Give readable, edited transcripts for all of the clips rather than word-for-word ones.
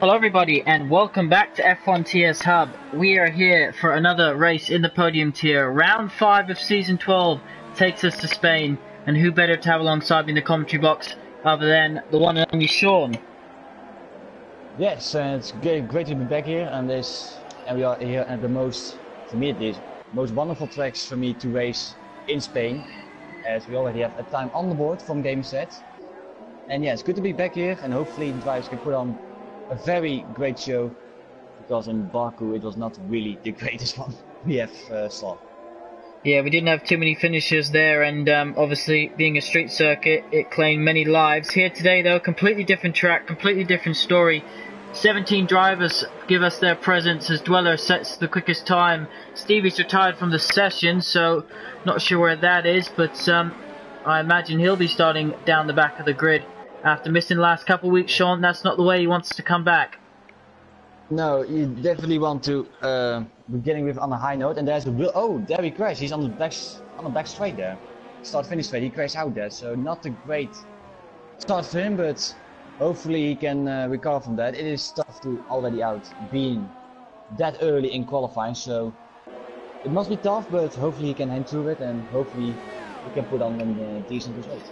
Hello everybody and welcome back to F1 TS Hub. We are here for another race in the podium tier. Round 5 of Season 12 takes us to Spain, and who better to have alongside me in the commentary box other than the one and only Sean. Yes, it's great to be back here, and we are here at the most wonderful tracks for me to race in Spain, as we already have a time on the board from game set. And yeah, it's good to be back here, and hopefully the drivers can put on a very great show, because in Baku it was not really the greatest one we have saw. Yeah, we didn't have too many finishes there, and obviously being a street circuit, it claimed many lives. Here today though, completely different track, completely different story. 17 drivers give us their presence as Dweller sets the quickest time. Stevie's retired from the session, so not sure where that is, but I imagine he'll be starting down the back of the grid. After missing the last couple of weeks, Sean, that's not the way he wants to come back. No, you definitely want to beginning with on a high note, and there's a oh, there he crashed. He's on the back straight there. Start finish straight. He crashed out there, so not a great start for him, but hopefully he can recover from that. It is tough to already out being that early in qualifying, so it must be tough, but hopefully he can hand through it, and hopefully he can put on a decent result.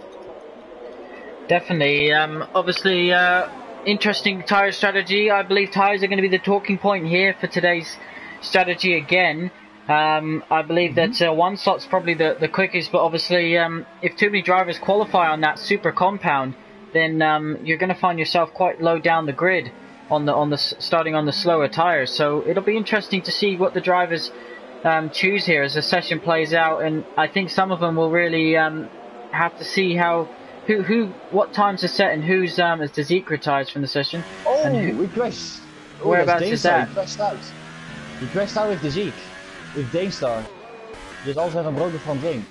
Definitely. Obviously, interesting tyre strategy. I believe tyres are going to be the talking point here for today's strategy again. I believe that one slot's probably the quickest, but obviously if too many drivers qualify on that super compound, then you're going to find yourself quite low down the grid starting on the slower tyres. So it'll be interesting to see what the drivers choose here as the session plays out, and I think some of them will really have to see how what times are set and who's as the Zeke retires from the session. Oh, and we crashed. Oh, whereabouts is that? He crashed out. He crashed out with the Zeke, with Danestar. He also have a broken front wing.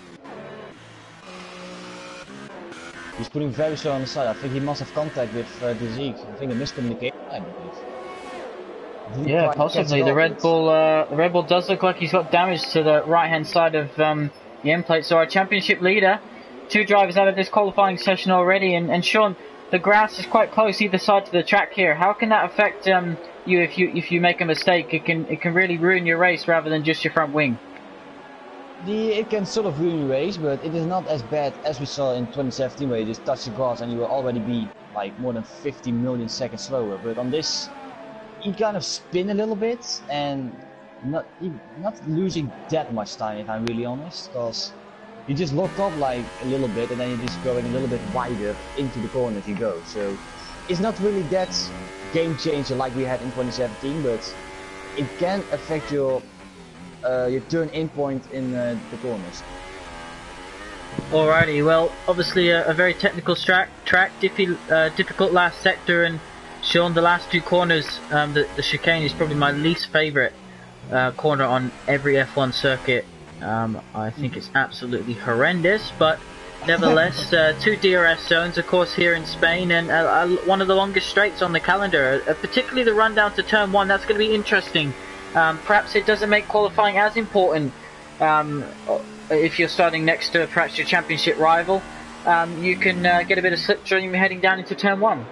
He's putting very slow on the side. I think he must have contact with the Zeke. I think a miscommunication, I believe. Yeah, possibly. The Red Bull does look like he's got damage to the right-hand side of the end plate. So our championship leader, 2 drivers out of this qualifying session already, and Sean, the grass is quite close either side to the track here. How can that affect you if you make a mistake? It can really ruin your race rather than just your front wing. It can sort of ruin your race, but it is not as bad as we saw in 2017, where you just touch the grass and you will already be like more than 50 million seconds slower. But on this, you kind of spin a little bit and not losing that much time, if I'm really honest, because you just lock up like a little bit and then you're just going a little bit wider into the corner as you go. So it's not really that game changer like we had in 2017, but it can affect your turn in point in the corners. Alrighty, well, obviously a very technical track, difficult last sector, and Sean, the last 2 corners, the chicane is probably my least favourite corner on every F1 circuit. I think it's absolutely horrendous, but nevertheless, 2 DRS zones, of course, here in Spain, and one of the longest straights on the calendar, particularly the run down to turn 1. That's going to be interesting. Perhaps it doesn't make qualifying as important if you're starting next to perhaps your championship rival. You can get a bit of slipstream heading down into turn 1.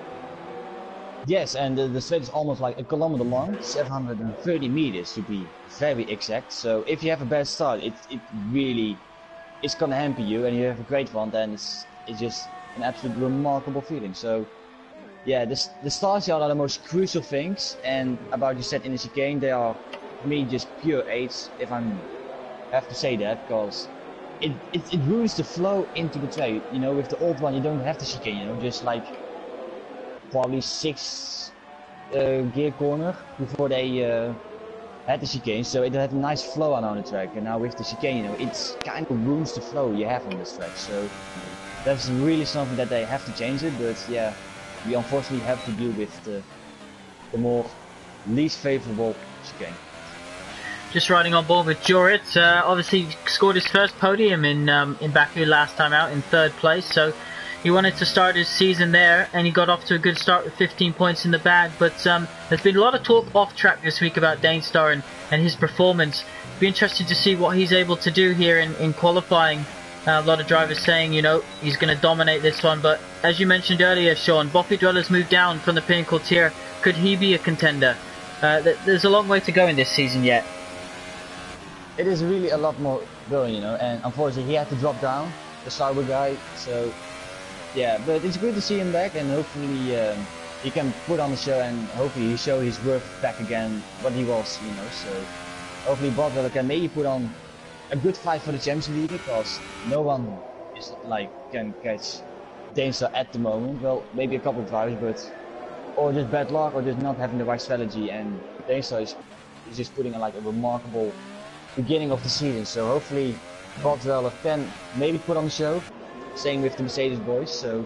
Yes, and the straight is almost like a kilometer long, 730 meters to be very exact. So if you have a bad start, it really is gonna hamper you, and you have a great one, then it's just an absolutely remarkable feeling. So yeah, the starts are the most crucial things, and about you said in the chicane, they are for me just pure 8s, if I have to say that, because it ruins the flow into the track. You know, with the old one you don't have the chicane, you know, just like probably 6 gear corner before they had the chicane, so it had a nice flow on the track, and now with the chicane, you know, it's kind of ruins the flow you have on this track. So that's really something that they have to change it, but yeah, we unfortunately have to deal with the more least favorable chicane. Just riding on board with Jorit, obviously scored his first podium in Baku last time out in 3rd place, so he wanted to start his season there, and he got off to a good start with 15 points in the bag. But there's been a lot of talk off track this week about Danestar and his performance. It'll be interesting to see what he's able to do here in qualifying. A lot of drivers saying, you know, he's going to dominate this one. But as you mentioned earlier, Sean, Boppy Dweller's moved down from the pinnacle tier. could he be a contender? There's a long way to go in this season yet. It is really a lot more going, you know, and unfortunately he had to drop down, the Sauber guy, so yeah, but it's good to see him back, and hopefully he can put on the show, and hopefully he show his worth back again, what he was, you know, so hopefully Botwell can maybe put on a good fight for the Champions League, because no one is like can catch Dainstar at the moment. Well, maybe a couple of drivers, but or just bad luck, or just not having the right strategy, and Dainstar is just putting in like a remarkable beginning of the season, so hopefully Botwell can maybe put on the show. Same with the Mercedes boys, so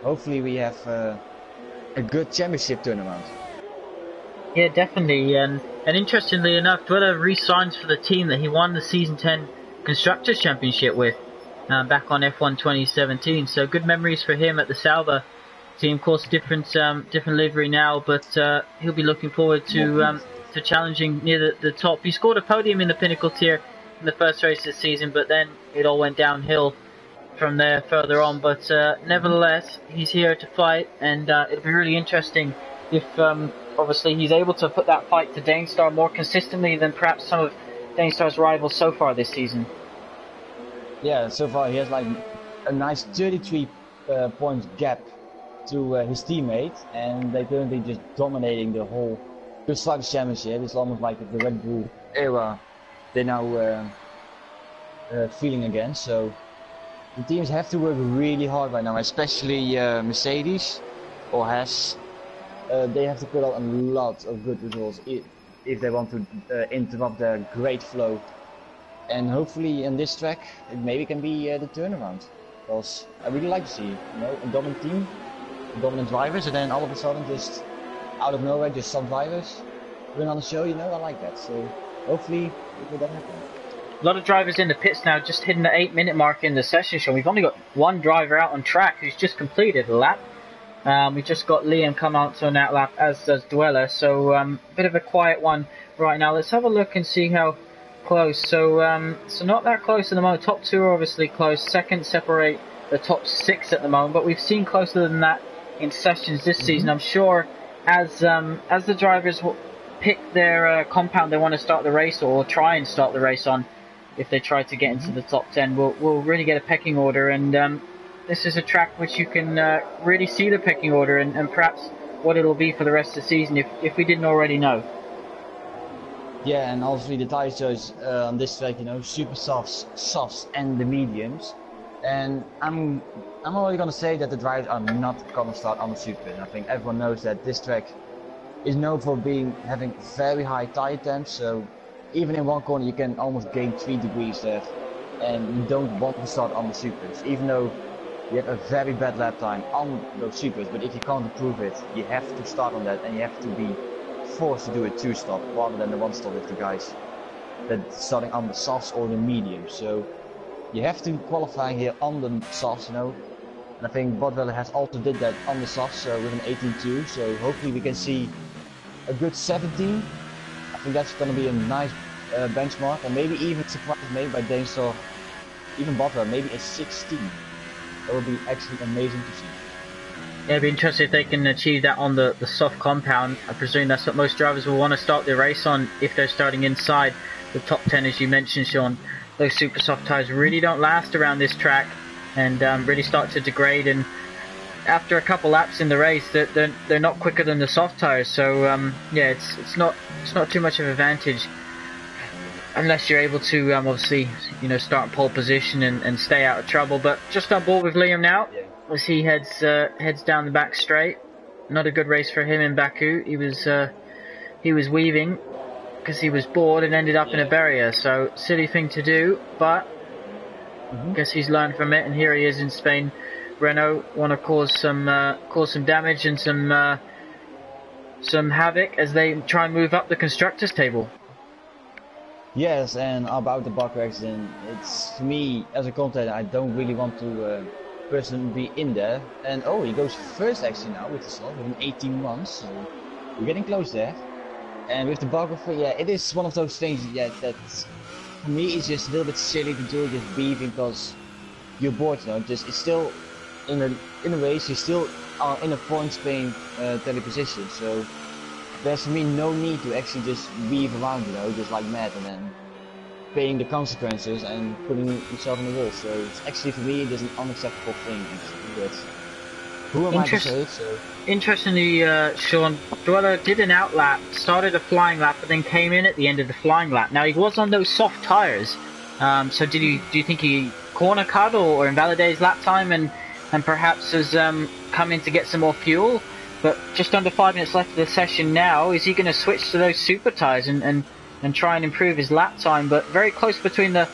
hopefully we have a good championship tournament. Yeah, definitely, and interestingly enough, Dweller re-signs for the team that he won the Season 10 Constructors Championship with back on F1 2017, so good memories for him at the Sauber team. Of course, different livery now, but he'll be looking forward to challenging near the top. He scored a podium in the Pinnacle tier in the first race this season, but then it all went downhill from there further on. But nevertheless, he's here to fight, and it'll be really interesting if obviously he's able to put that fight to Dainstar more consistently than perhaps some of Dainstar's rivals so far this season. Yeah, so far he has like a nice 33 points gap to his teammate, and they're currently just dominating the whole Constructors Championship. It's almost like the Red Bull era they're now feeling again, so the teams have to work really hard right now, especially Mercedes or Haas. They have to put out a lot of good results if they want to interrupt their great flow, and hopefully in this track it maybe can be the turnaround, because I really like to see, you know, a dominant team, dominant drivers, and then all of a sudden just out of nowhere just some drivers win on the show, you know. I like that, so hopefully it will happen. A lot of drivers in the pits now, just hitting the 8-minute mark in the session show. We've only got one driver out on track who's just completed a lap. We just got Liam come out on that lap, as does Dweller, so a bit of a quiet one right now. Let's have a look and see how close. So not that close at the moment. Top two are obviously close. Second separate the top 6 at the moment, but we've seen closer than that in sessions this season. I'm sure as the drivers pick their compound they want to start the race, or try and start the race on, if they try to get into the top 10, we'll really get a pecking order, and this is a track which you can really see the pecking order, and perhaps what it'll be for the rest of the season if we didn't already know. Yeah, and obviously the tire choice on this track, you know, super softs, and the mediums. And I'm already gonna say that the drivers are not gonna start on the super. And I think everyone knows that this track is known for having very high tire temps. So even in one corner you can almost gain 3 degrees there, and you don't want to start on the supers, even though you have a very bad lap time on those supers. But if you can't improve it, you have to start on that, and you have to be forced to do a 2-stop rather than the 1-stop with the guys that starting on the softs or the mediums. So you have to qualify here on the softs, you know, and I think Botwell has also did that on the softs, so with an 18.2. So hopefully we can see a good 17. I think that's going to be a nice benchmark, and maybe even surprise made by Dainstar, even Botwell, maybe a 16. That would be actually amazing to see. Yeah, it'd be interesting if they can achieve that on the soft compound. I presume that's what most drivers will want to start their race on if they're starting inside the top 10, as you mentioned, Sean. Those super soft tyres really don't last around this track, and really start to degrade, and after a couple laps in the race they're not quicker than the soft tyres. So yeah, it's not too much of an advantage unless you're able to obviously, you know, start in pole position and stay out of trouble. But just on board with Liam now, as he heads down the back straight. Not a good race for him in Baku. He was weaving because he was bored and ended up in a barrier. So silly thing to do, but I guess he's learned from it. And here he is in Spain. Renault want to cause some damage and some havoc as they try and move up the constructors table. Yes, and about the Baku accident, it's, for me as a commentator, I don't really want to personally be in there. And oh, he goes first actually now with the slot with an 18-1, so we're getting close there. And with the Baku, yeah, it is one of those things, yeah, that for me it's just a little bit silly to do, just beefing because you're bored, you know. Just it's still in a race, you still are in a points paying tele position, so there's for me no need to actually just weave around, you know, just like mad and then paying the consequences and putting himself in the wall. So it's actually for me it is an unacceptable thing actually, but who am I to say it? So interestingly, Sean, Dweller did an out lap, started a flying lap, but then came in at the end of the flying lap. Now he was on those soft tyres, so do you think he corner cut or invalidated his lap time and perhaps has come in to get some more fuel? But just under 5 minutes left of the session now, is he going to switch to those super tyres and try and improve his lap time? But very close between the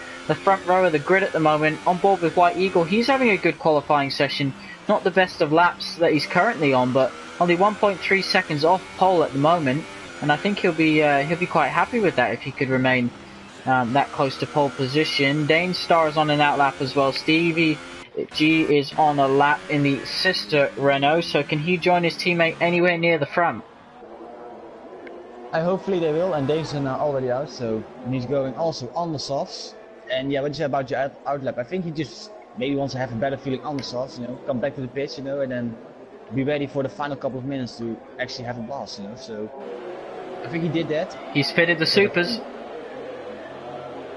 front row of the grid at the moment, on board with White Eagle. He's having a good qualifying session. Not the best of laps that he's currently on, but only 1.3 seconds off pole at the moment, and I think he'll be quite happy with that if he could remain that close to pole position. Dane Star is on an out lap as well. Stevie G is on a lap in the sister Renault, so can he join his teammate anywhere near the front? hopefully they will, and Dane's already out, so and he's going also on the softs. And yeah, what you said about your out lap, I think he just maybe wants to have a better feeling on the softs, you know, come back to the pitch, you know, and then be ready for the final couple of minutes to actually have a blast, you know. So I think he did that. He's fitted the supers.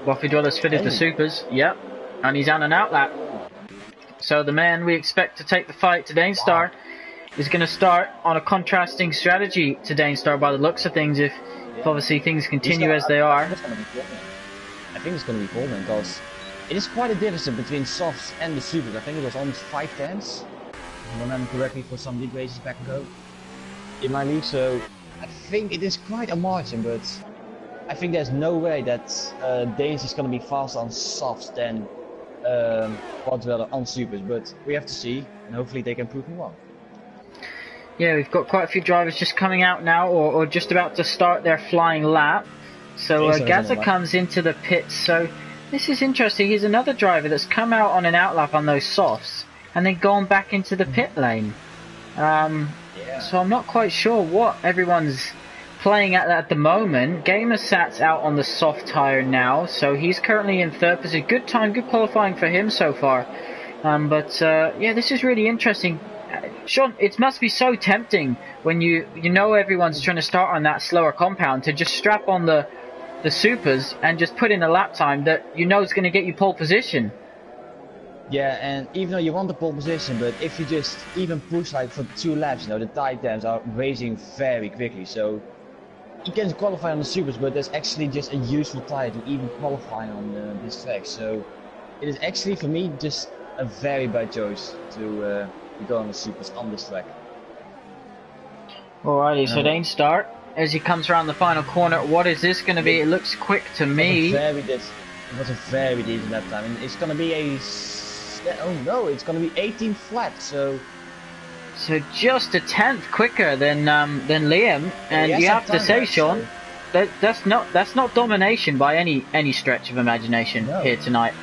Buffy Dweller's fitted the supers, yep, and he's on an out lap. So the man we expect to take the fight to Dane Star is going to start on a contrasting strategy to Dane Star by the looks of things, if obviously things continue as they are. I think it's going to be Coleman, because it is quite a difference between softs and the supers. I think it was almost 5 tenths, if I remember correctly, for some league races back ago in my league. So I think it is quite a margin, but I think there's no way that Danes is going to be faster on softs than Podweller on supers, but we have to see, and hopefully they can prove me wrong. Yeah, we've got quite a few drivers just coming out now, or just about to start their flying lap. So Gaza comes into the pits. So this is interesting. He's another driver that's come out on an out lap on those softs and then gone back into the pit lane. So I'm not quite sure what everyone's playing at the moment. Gamersat's out on the soft tyre now, so he's currently in third position. Good time, good qualifying for him so far. Yeah, this is really interesting. Sean, it must be so tempting when you know everyone's trying to start on that slower compound to just strap on the supers and just put in a lap time that you know is going to get you pole position. Yeah, and even though you want the pole position, but if you just even push like for 2 laps, you know, the tire temps are raising very quickly, so you can qualify on the supers, but that's actually just a useful tire to even qualify on this track. So it is actually for me just a very bad choice to go on the supers on this track. Alrighty, so Dane start as he comes around the final corner. What is this going to be? It looks quick to me. It was a very decent lap time, and it's going to be it's going to be 18 flat. So just a tenth quicker than Liam, and you have to say, Sean, that's not domination by any stretch of imagination here tonight.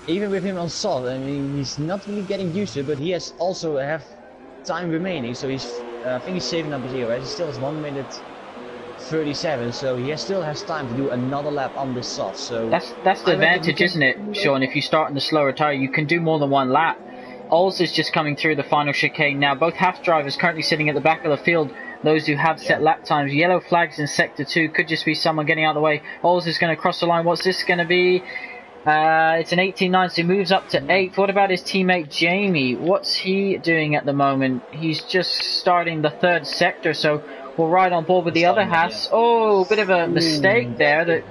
Even with him on soft, I mean, he's not really getting used to it, but he has also have time remaining, so he's I think he's saving up his EO, right? He still has 1 minute 37, so he still has time to do another lap on this soft. So that's the advantage, isn't it, Sean? If you start on the slower tyre, you can do more than 1 lap. Ols is just coming through the final chicane now. Both half drivers currently sitting at the back of the field. Those who have set lap times. Yellow flags in sector 2. Could just be someone getting out of the way. Ols is going to cross the line. What's this going to be? It's an 18-9, so he moves up to 8th. What about his teammate Jamie? What's he doing at the moment? He's just starting the 3rd sector, so we'll ride on board with the other halves. Yeah. Oh, bit of a mistake there. The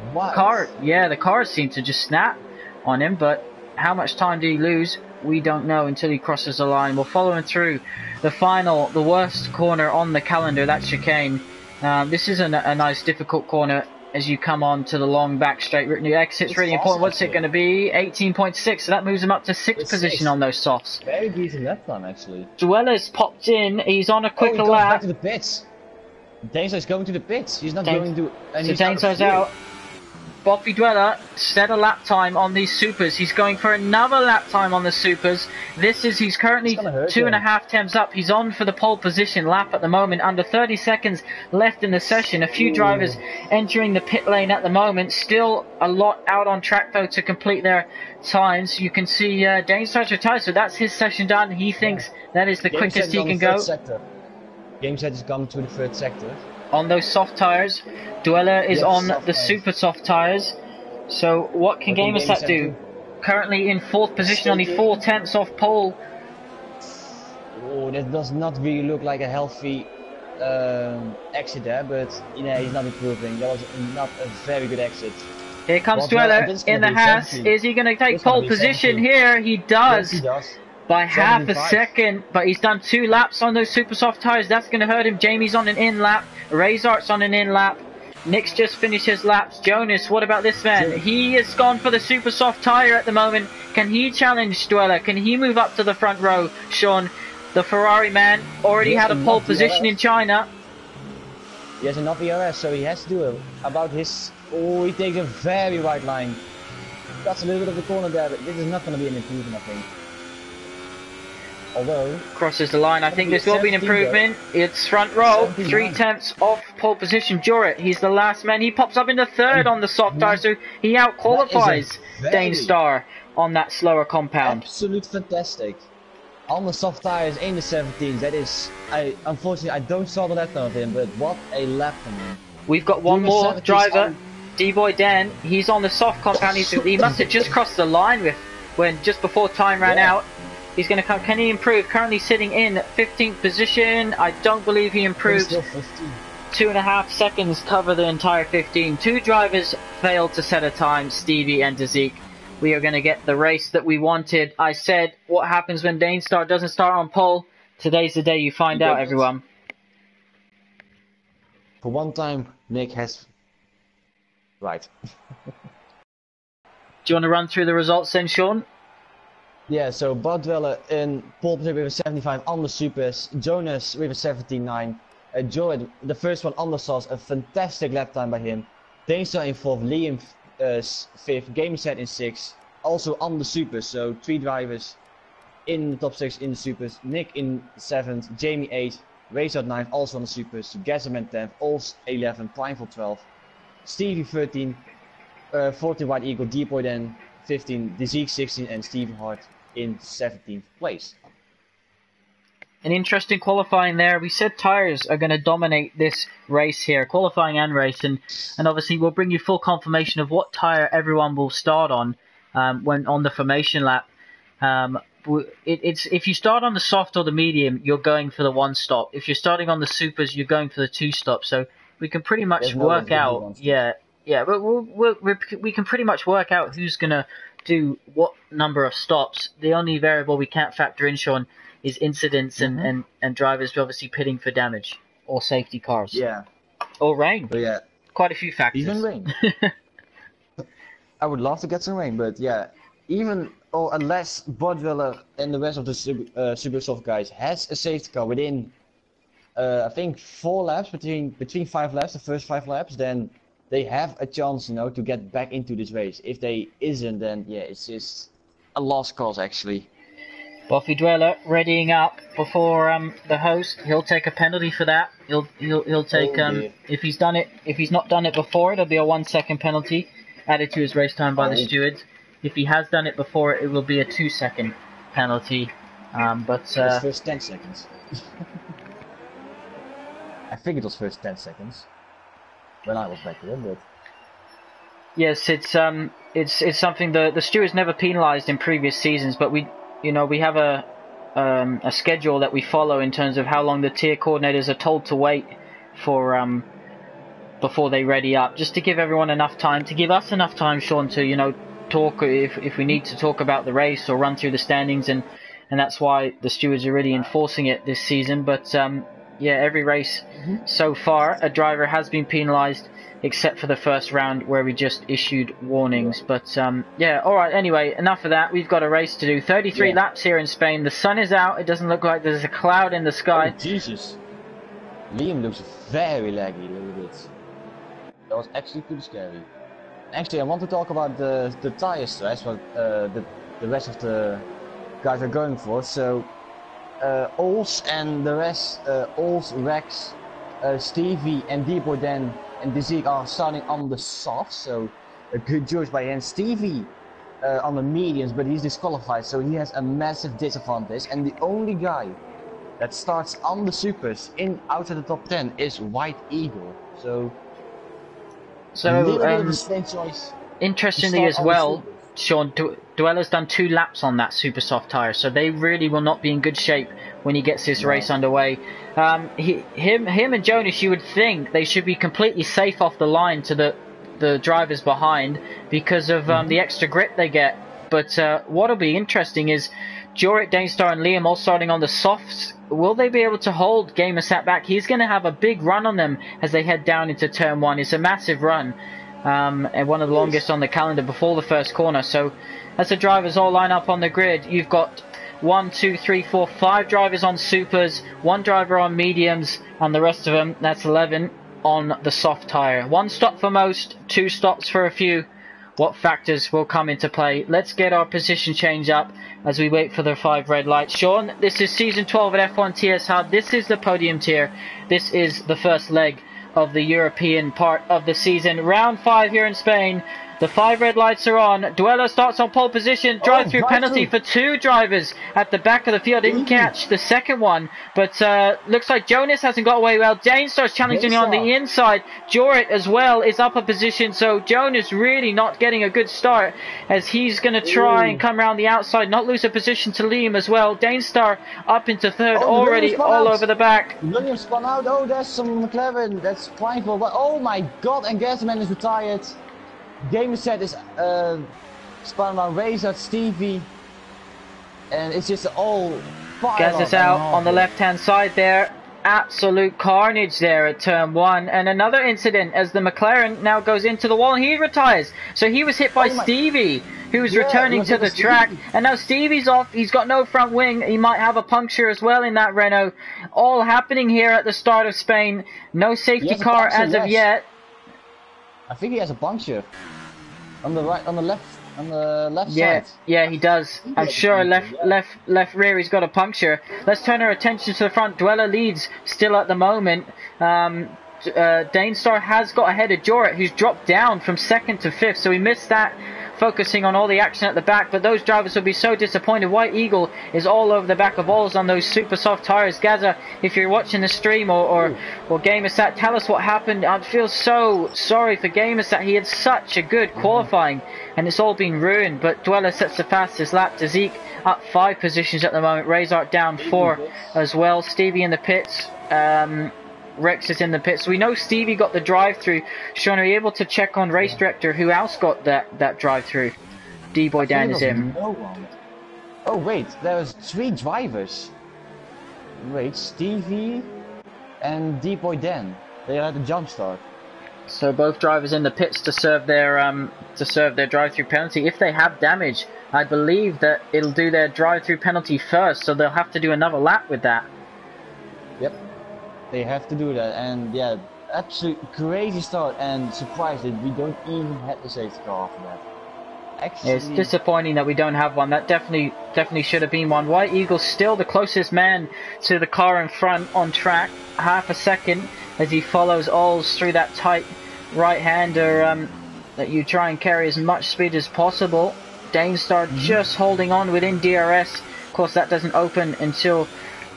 car seemed to just snap on him, but how much time did he lose? We don't know until he crosses the line. We'll follow him through the worst corner on the calendar, that chicane. This is a nice difficult corner as you come on to the long back straight. New exit's really important. What's it going to be? 18.6, so that moves him up to 6th position on those softs. Very decent lap time, actually. Dweller's popped in. He's on a quicker lap. Back to the pits. Dainstar's going to the pits. He's not going to any. So Dainstar's out. Boffy Dweller set a lap time on these supers. He's going for another lap time on the supers. He's currently 2.5 temps up. He's on for the pole position lap at the moment. Under 30 seconds left in the session. A few drivers entering the pit lane at the moment. Still a lot out on track though to complete their times. You can see Danestar's retired, so that's his session done. He thinks that is the quickest he can go. Game set is coming to the third sector. On those soft tyres. Dweller is on the super soft tyres. So what can Gamersat do? Currently in 4th position, only 4 tenths off pole. Oh, that does not really look like a healthy exit there, but you know, he's not improving. That was not a very good exit. Here comes Dweller in the Haas. Is he going to take pole position here? He does. Yes, he does. By half a second, but he's done 2 laps on those super soft tyres. That's going to hurt him. Jamie's on an in lap. Razor's on an in lap. Nick's just finished his laps. Jonas, what about this man? He has gone for the super soft tyre at the moment. Can he challenge Dweller? Can he move up to the front row? Sean, the Ferrari man, already had a pole position in China. He has enough ERS, so he has to do it. About his... Oh, he takes a very wide line. That's a little bit of the corner there, but this is not going to be an improvement, I think. Although crosses the line, I think this will be an improvement. It's front row, 3 tenths off pole position. Jurett, he's the last man. He pops up in the 3rd on the soft tire, so he out qualifies Danestar on that slower compound. Absolute fantastic. On the soft tires in the 17s. That is, unfortunately I don't saw the lap time of him, but what a lap from him. We've got one more driver, D-Boy Dan. He's on the soft compound. He must have just crossed the line when just before time ran out. He's going to come. Can he improve? Currently sitting in 15th position. I don't believe he improved. 2.5 seconds cover the entire 15. 2 drivers failed to set a time, Stevie and Dazik. We are going to get the race that we wanted. I said, what happens when Danestar doesn't start on pole? Today's the day you find out, everyone. For one time, Nick has... Right. Do you want to run through the results then, Sean? Yeah, so Bob Dweller in pole position with a 75 on the supers, Jonas with a 17.9, Joe, the first one on the sauce, a fantastic lap time by him, Danestar in 4th, Liam 5th, Gameset in 6th, also on the supers, so 3 drivers in the top 6 in the supers, Nick in 7th, Jamie 8th, Razor 9th, also on the supers, Gazaman 10th, Ols 11, Primeful 12, Stevie 13, 14 White Eagle, Deepoy then 15, Dazik 16 and Stevie Hart in 17th place. An interesting qualifying there. We said tyres are going to dominate this race here, qualifying and race, and obviously we'll bring you full confirmation of what tyre everyone will start on when on the formation lap. If you start on the soft or the medium, you're going for the 1 stop. If you're starting on the supers, you're going for the 2 stop. So we can pretty much work out. But we can pretty much work out who's going to do what number of stops. The only variable we can't factor in, Sean, is incidents and drivers obviously pitting for damage or safety cars. Yeah. Or rain. But yeah. Quite a few factors. Even rain. I would love to get some rain, but yeah. Even or unless Bodwiller and the rest of the super soft guys has a safety car within I think 4 laps, between 5 laps, the first 5 laps, then they have a chance, you know, to get back into this race. If they isn't, then yeah, it's just a lost cause actually. Boffy Dweller readying up before the host. He'll take a penalty for that. He'll take if he's not done it before, it'll be a 1 second penalty added to his race time by the stewards. If he has done it before, it will be a 2 second penalty. But it's first 10 seconds. I think it was first 10 seconds when I was back there, but yes, it's something the stewards never penalised in previous seasons, but we have a schedule that we follow in terms of how long the tier coordinators are told to wait for before they ready up, just to give everyone enough time, to give us enough time, Sean, to talk if we need to talk about the race or run through the standings, and that's why the stewards are really enforcing it this season. But yeah, every race so far a driver has been penalised except for the first round where we just issued warnings. But yeah, alright, anyway, enough of that. We've got a race to do. 33 laps here in Spain. The sun is out. It doesn't look like there's a cloud in the sky. Oh, Jesus. Liam looks very laggy a little bit. That was actually pretty scary. Actually, I want to talk about the tire stress, what the rest of the guys are going for. So, Ols and the rest, Ols, Rex, Stevie and D-Boy Dan and Dizzy are starting on the soft, so a good choice by him. Stevie on the mediums, but he's disqualified, so he has a massive disadvantage. And the only guy that starts on the supers outside the top 10 is White Eagle. So a little bit of the same choice. Interestingly as well, Sean, Duella's done 2 laps on that super soft tyre, so they really will not be in good shape when he gets this race underway. Him and Jonas, you would think they should be completely safe off the line to the drivers behind because of the extra grip they get. But what'll be interesting is Jorit, Danestar and Liam all starting on the softs. Will they be able to hold Gamersat back? He's going to have a big run on them as they head down into turn 1. It's a massive run. And one of the longest on the calendar before the first corner. So as the drivers all line up on the grid, you've got 1, 2, 3, 4, 5 drivers on supers, 1 driver on mediums, and the rest of them, that's 11, on the soft tyre. 1 stop for most, 2 stops for a few. What factors will come into play? Let's get our position change up as we wait for the 5 red lights. Sean, this is Season 12 at F1 TS Hub. This is the podium tier. This is the first leg of the European part of the season. Round 5 here in Spain. The 5 red lights are on. Duella starts on pole position. Drive-through penalty for 2 drivers at the back of the field. Didn't catch the second one, but looks like Jonas hasn't got away well. Dane starts challenging on the inside. Jorit as well is up a position, so Jonas really not getting a good start as he's going to try and come around the outside, not lose a position to Liam as well. Danestar up into third, already all over the back. William spun out. Oh, there's some McLaren. That's prideful. But oh my god, and Gasman is retired. Gamersat is spun around Razor, Stevie, and it's just all fire. Gaz is out on the left hand side there. Absolute carnage there at turn 1, and another incident as the McLaren now goes into the wall and he retires. So he was hit by Stevie, who was returning to the track, and now Stevie's off. He's got no front wing. He might have a puncture as well in that Renault. All happening here at the start of Spain. No safety car as of yet. I think he has a puncture on the right, on the left side. Yeah, he does. I'm sure left rear he's got a puncture. Let's turn our attention to the front. Duella leads still at the moment. Danestar has got ahead of Jorit, who's dropped down from 2nd to 5th, so he missed that. Focusing on all the action at the back, but those drivers will be so disappointed. White Eagle is all over the back of Alls on those super soft tires. Gaza, if you're watching the stream or Gamersat, tell us what happened. I feel so sorry for Gamersat. He had such a good qualifying and it's all been ruined, but Duella sets the fastest lap. Zeke up 5 positions at the moment. Razor down 4 as well. Stevie in the pits. Rex is in the pits. So we know Stevie got the drive-through. Sean, are you able to check on race director who else got that drive-through? D-Boy Dan is in. No one. Oh wait, there was 3 drivers. Wait, Stevie and D-Boy Dan. They had a jump start. So both drivers in the pits to serve their drive-through penalty. If they have damage, I believe that it'll do their drive-through penalty first, so they'll have to do another lap with that. Yep. They have to do that, and yeah, absolute crazy start, and surprised that we don't even have the safety car after that. Actually, it's disappointing that we don't have one. That definitely should have been one. White Eagle's still the closest man to the car in front on track, half a second as he follows Alls through that tight right-hander that you try and carry as much speed as possible. Danestar just holding on within DRS. Of course, that doesn't open until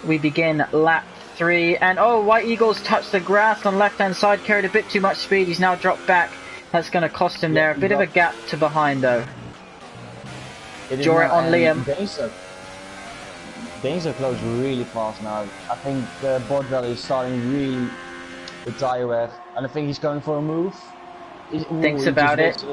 we begin lap 3, and White Eagle's touched the grass on left hand side, carried a bit too much speed. He's now dropped back. That's going to cost him there. A bit of a gap to behind though. Jorit on Liam. Danestar close really fast now. I think Bordwell is starting really the tire wear, and I think he's going for a move. Thinks about it.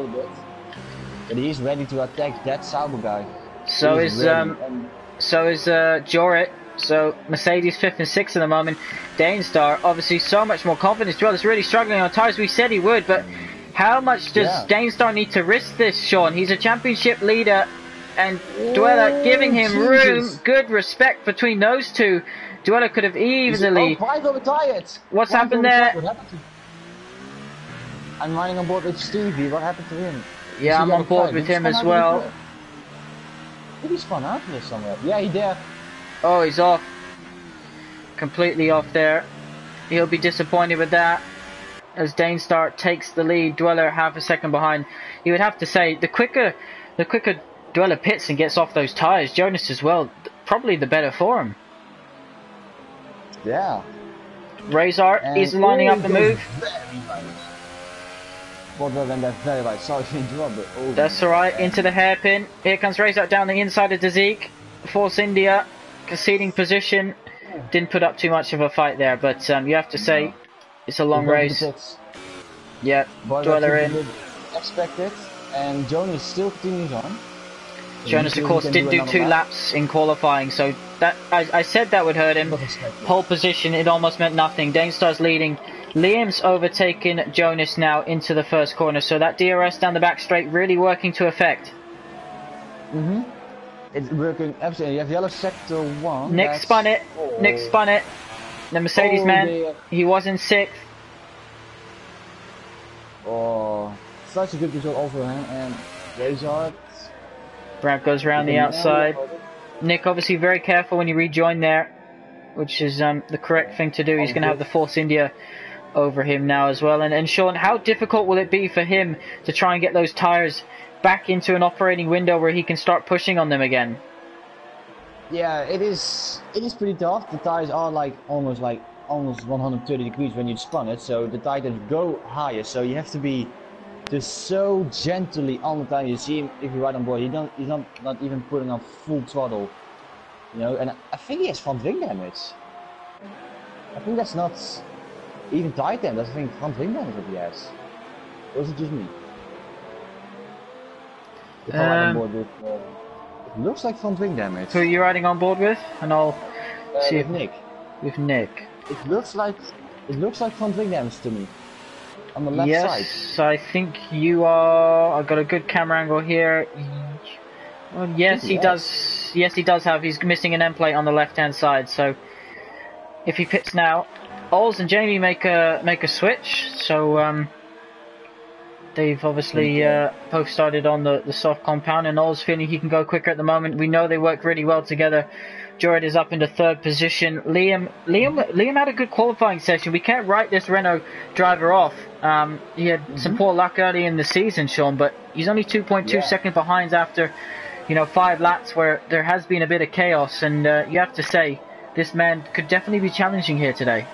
But he's ready to attack that Sauber guy. So is Jorit. So Mercedes 5th and 6th at the moment. Danestar obviously so much more confidence. Duella's really struggling on tyres. We said he would, but how much does Danestar need to risk this, Sean? He's a championship leader, and Duella giving him room. Good respect between those two. Duella could have easily. What's happened happened there? I'm riding on board with Stevie. What happened to him? Yeah, I'm on board with him as well. Did he spawn out here somewhere? Yeah, he did. Oh, he's off. Completely off there. He'll be disappointed with that. As Danestar takes the lead, Dweller half a second behind. You would have to say the quicker Dweller pits and gets off those tyres, Jonas as well, probably the better for him. Yeah. Razor is lining up the move. Well, then that's very right. Sorry to interrupt, but that's alright. Into the hairpin. Here comes Razor down the inside of Dazik. Force India conceding position. Didn't put up too much of a fight there, but you have to say it's a long race. Yeah, Dweller in. Expected, and Jonas still continues on. Jonas, of course, did do 2 laps in qualifying, so that I said that would hurt him. Pole position, it almost meant nothing. Danestar's leading. Liam's overtaken Jonas now into the first corner, so that DRS down the back straight really working to effect. It's working absolutely. You have yellow sector 1. Nick spun it. Nick spun it. The Mercedes man, he was in 6th. Oh, such a good result over him, and Razor. Brad goes around the outside. Nick obviously very careful when you rejoin there, which is the correct thing to do. He's going to have the Force India over him now as well. And Sean, how difficult will it be for him to try and get those tyres back into an operating window where he can start pushing on them again? Yeah, it is pretty tough. The tyres are almost 130 degrees when you spun it, so the tyres go higher, so you have to be just so gently on the tire. You see him if you ride on board, he's not even putting on full throttle, you know. And I think he has front wing damage. I think that's not even tire damage. I think front wing damage that he has. Or is it just me? If I ride on board with, it looks like front wing damage. Who are you riding on board with? And I'll see with Nick. With Nick. It looks like front wing damage to me. On the left side. Yes, I think you are. I've got a good camera angle here. Well, yes, he does. Yes, he does have. He's missing an end plate on the left-hand side. So, if he pits now, Ols and Jamie make a switch. So, they've obviously both started on the soft compound, and Ols feeling he can go quicker at the moment. We know they work really well together. Jared is up into 3rd position. Liam had a good qualifying session. We can't write this Renault driver off. He had some poor luck early in the season, Sean, but he's only 2.2 seconds behind after 5 laps where there has been a bit of chaos, and you have to say this man could definitely be challenging here today.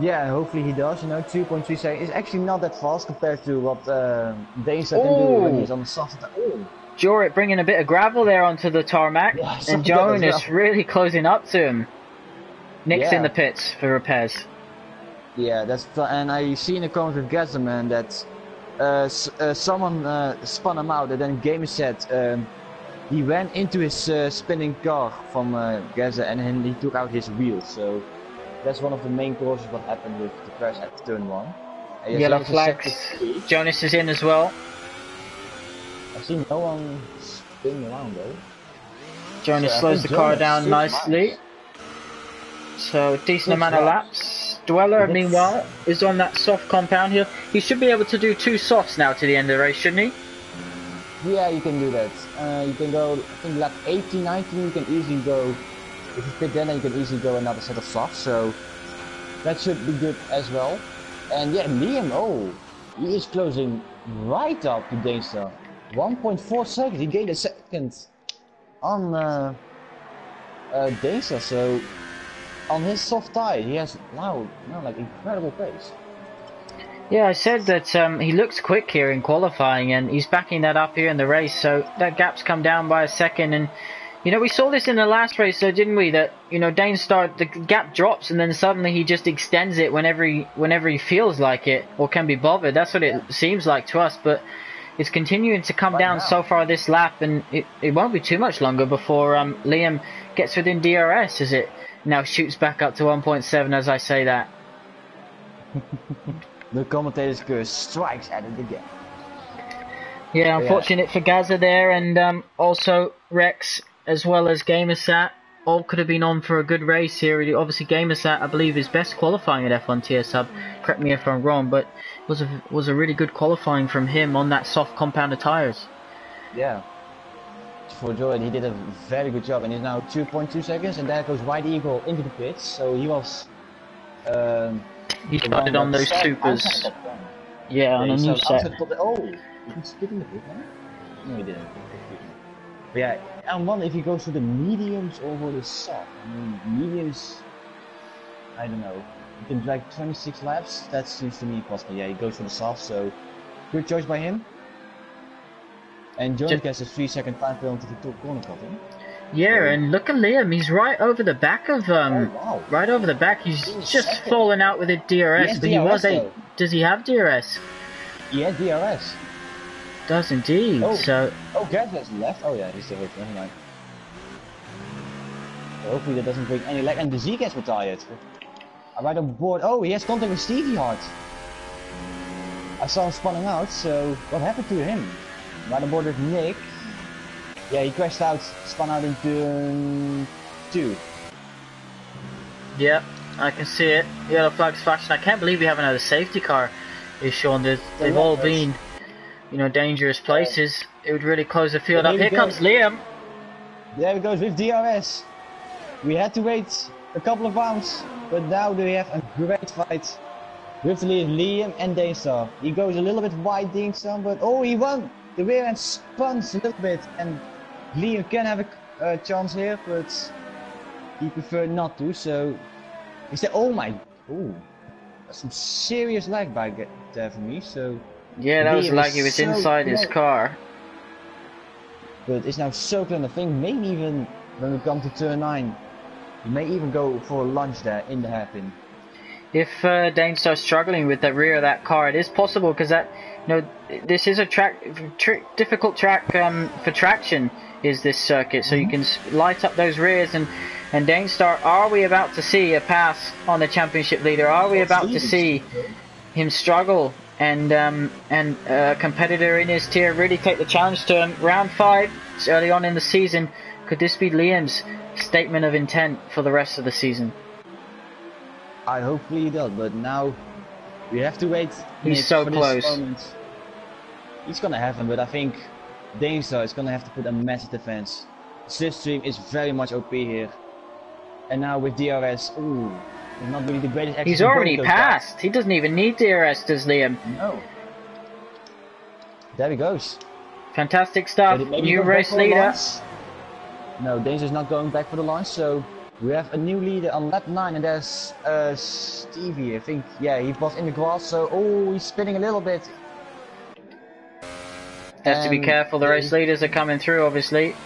Yeah, hopefully he does. 2.3 seconds is actually not that fast compared to what Danestar can do when he's on the soft. Jorit bringing a bit of gravel there onto the tarmac, and Jonas really closing up to him. Nick's in the pits for repairs. Yeah, and I see in the comments with Gazzaman that someone spun him out, and then Gamer said he ran into his spinning car from Gazza, and then he took out his wheels. So that's one of the main causes what happened with the crash at turn 1. Yellow flags. Jonas is in as well. I see no one spinning around though. Jonas slows the car down nicely. So decent amount of laps. Dweller, meanwhile, is on that soft compound here. He should be able to do 2 softs now to the end of the race, shouldn't he? Yeah, you can do that. You can go, I think lap 18, 19, you can easily go. If you pick then you can easily go another set of softs. So that should be good as well. And yeah, Liam, he is closing right up to Danestar. 1.4 seconds, he gained a second on Danestar, so on his soft tire he has now incredible pace. Yeah, I said that he looks quick here in qualifying, and he's backing that up here in the race, so that gap's come down by a second. And we saw this in the last race, so didn't we, that Danestar, the gap drops and then suddenly he just extends it whenever he feels like it or can be bothered. That's what it seems like to us, but it's continuing to come down so far this lap, and it won't be too much longer before Liam gets within DRS as it now shoots back up to 1.7 as I say that. The commentator's curse strikes at it again. Yeah, unfortunate for Gaza there, and also Rex as well as Gamersat. All could have been on for a good race here. Obviously Gamersat, I believe, is best qualifying at F1 TS Hub. correct me if I'm wrong, but it was a really good qualifying from him on that soft compounded tires. Yeah. For Jordan, he did a very good job, and he's now 2.2 seconds, and there goes White Eagle into the pits. So he was. He started on those supers. Yeah, on a new set. Oh, did he split in the pit, huh? No, he didn't. But yeah, I wonder if he goes for the mediums or for the soft. I mean, mediums. I don't know. You can drag 26 laps. That seems to me possible. Yeah, he goes for the soft. So good choice by him. And Jones gets a 3-second time penalty to top corner cutting. Yeah, and look at Liam. He's right over the back of right over the back. He's just fallen out with a DRS, but he was a. Does he have DRS? He has DRS. Does indeed. Oh. So. Oh, Gasly's left. Oh yeah, he's still hit. Never mind. So hopefully that doesn't bring any lag. And the Z gets retired. I'm right on board. Oh, he has contact with Stevie Hart. I saw him spawning out. So what happened to him? Right on board with Nick. Yeah, he crashed out, spun out in turn 2. Yep, I can see it. Yellow flag's flashing. I can't believe we haven't had a safety car. Is Sean? They've all been, you know, dangerous places. It would really close the field up. Here comes Liam. There he goes with DRS. We had to wait a couple of rounds, but now we have a great fight with Liam and Daystar. He goes a little bit wide, Daystar, but oh, he won. The rear end spins a little bit, and Liam can have a chance here, but he preferred not to. So he said, "Oh my, oh, that's some serious lag back there for me." So yeah, that was like he was so inside his car. But it's now so close. I think maybe even when we come to turn 9, he may even go for a lunge there in the hairpin. If Dane starts struggling with the rear of that car, it is possible because that, you know, this is a difficult track for traction. Is this circuit, so you can light up those rears and Danestar, are we about to see a pass on the championship leader? Are we about to see him struggle and a competitor in his tier really take the challenge to him? Round 5, it's early on in the season. Could this be Liam's statement of intent for the rest of the season? I hopefully he does, but now we have to wait. He's so close. He's gonna have him, but I think Danestar is gonna have to put a massive defense. Slipstream is very much OP here. And now with DRS, ooh, not really the greatest action. He's already passed. He doesn't even need DRS, does Liam? No. There he goes. Fantastic stuff. New race leader. No, Danestar's not going back for the launch, so we have a new leader on lap 9, and there's Stevie, I think. Yeah, he was in the grass, so oh, he's spinning a little bit. Has to be careful, the race leaders are coming through, obviously.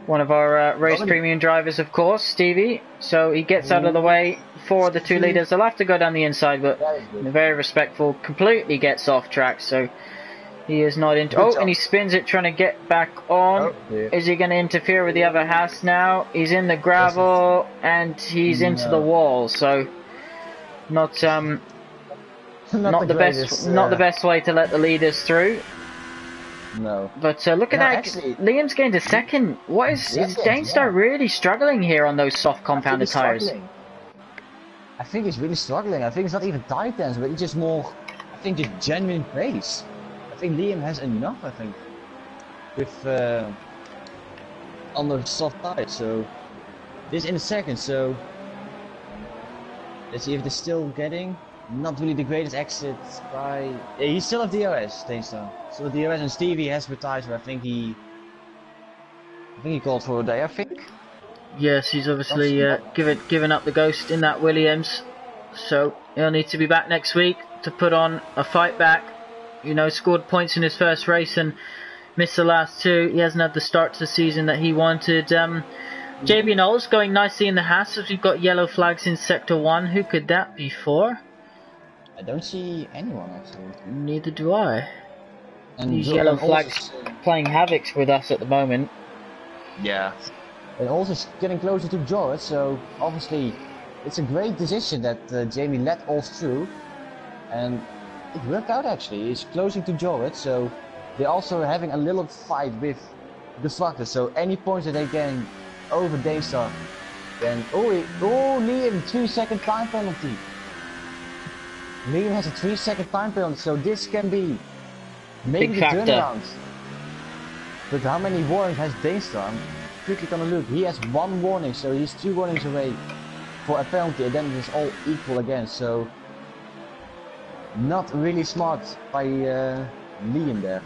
One of our race premium drivers, of course, Stevie. So he gets out of the way for the 2 leaders. They'll have to go down the inside, but very respectful. Completely gets off track, so he is not into. Oh, and he spins it, trying to get back on. Is he going to interfere with the other Haas now? He's in the gravel, and he's into the wall. So not the best way to let the leaders through. No. But look at that. Actually, Liam's getting to second. What is Danestar really struggling here on those soft compounded tires? I think he's really struggling. I think it's not even Titans, but it's just more, I think, just genuine pace. I think Liam has enough, I think, with on the soft tires. So this in a second. So let's see if they're still getting. Not really the greatest exit by. Yeah, he still have DRS, Danestar. So DRS, and Stevie has retired. So I think he called for a day. I think. Yes, he's obviously given up the ghost in that Williams. So he'll need to be back next week to put on a fight back. You know, scored points in his first race and missed the last 2. He hasn't had the start to the season that he wanted. JB Knowles going nicely in the Haas as we've got yellow flags in Sector 1. Who could that be for? I don't see anyone actually. Neither do I. And these yellow flags playing havoc with us at the moment. Yeah. And also getting closer to George, so obviously it's a great decision that Jamie let all through. And it worked out actually. He's closing to George, so they're also having a little fight with the Factor. So any points that they gain over Daystar, then Liam 2-second time penalty. Liam has a 3-second time penalty, so this can be maybe Big the factor. turnaround. But how many warnings has Danestar? I'm quickly gonna look. He has 1 warning, so he's 2 warnings away for a penalty, and then it's all equal again. So not really smart by Liam there.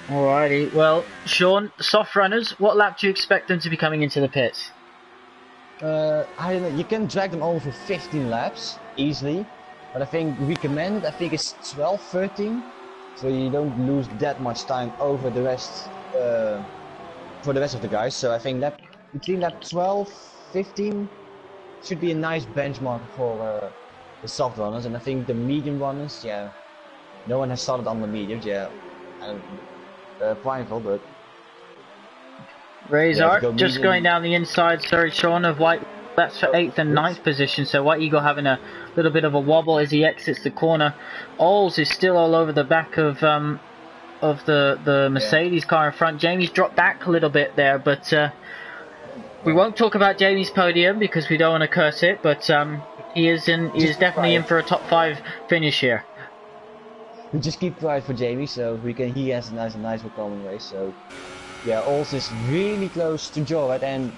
Alrighty, well, Sean, soft runners, what lap do you expect them to be coming into the pits? I don't know, you can drag them over for 15 laps easily, but I think recommended, I think it's 12, 13, so you don't lose that much time over the rest, for the rest of the guys. So I think between lap 12, 15 should be a nice benchmark for the soft runners, and I think the medium runners, yeah, no one has started on the mediums, yeah, and Primeval, but Razor, yeah, just going down the inside, sorry Sean, of White, that's for 8th and 9th position, so White Eagle having a little bit of a wobble as he exits the corner. Oles is still all over the back of the Mercedes car in front. Jamie's dropped back a little bit there, but we won't talk about Jamie's podium because we don't want to curse it, but he is definitely in for a top 5 finish here. We just keep quiet for Jamie, so he has a nice common race. So yeah, Ols is really close to Jorrit, and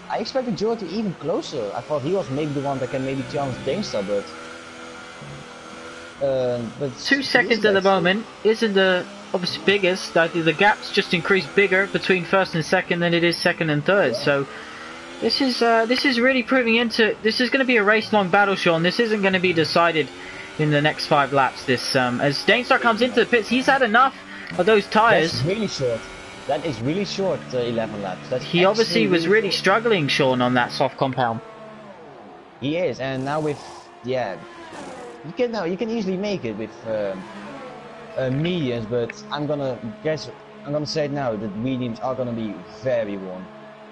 I expected Jorrit to even closer. I thought he was maybe the one that can maybe challenge Danestar, but 2 seconds at the moment isn't the obviously biggest. The gap's just increased bigger between first and second than it is second and third. So this is really proving into, this is going to be a race-long battle, Sean. This isn't going to be decided in the next 5 laps. This as Danestar comes into the pits, he's had enough of those tyres. That's really short. That is really short, 11 laps. He obviously was really struggling, Sean, on that soft compound. He is, and now with you can easily make it with mediums, but I'm gonna say it now that mediums are gonna be very warm.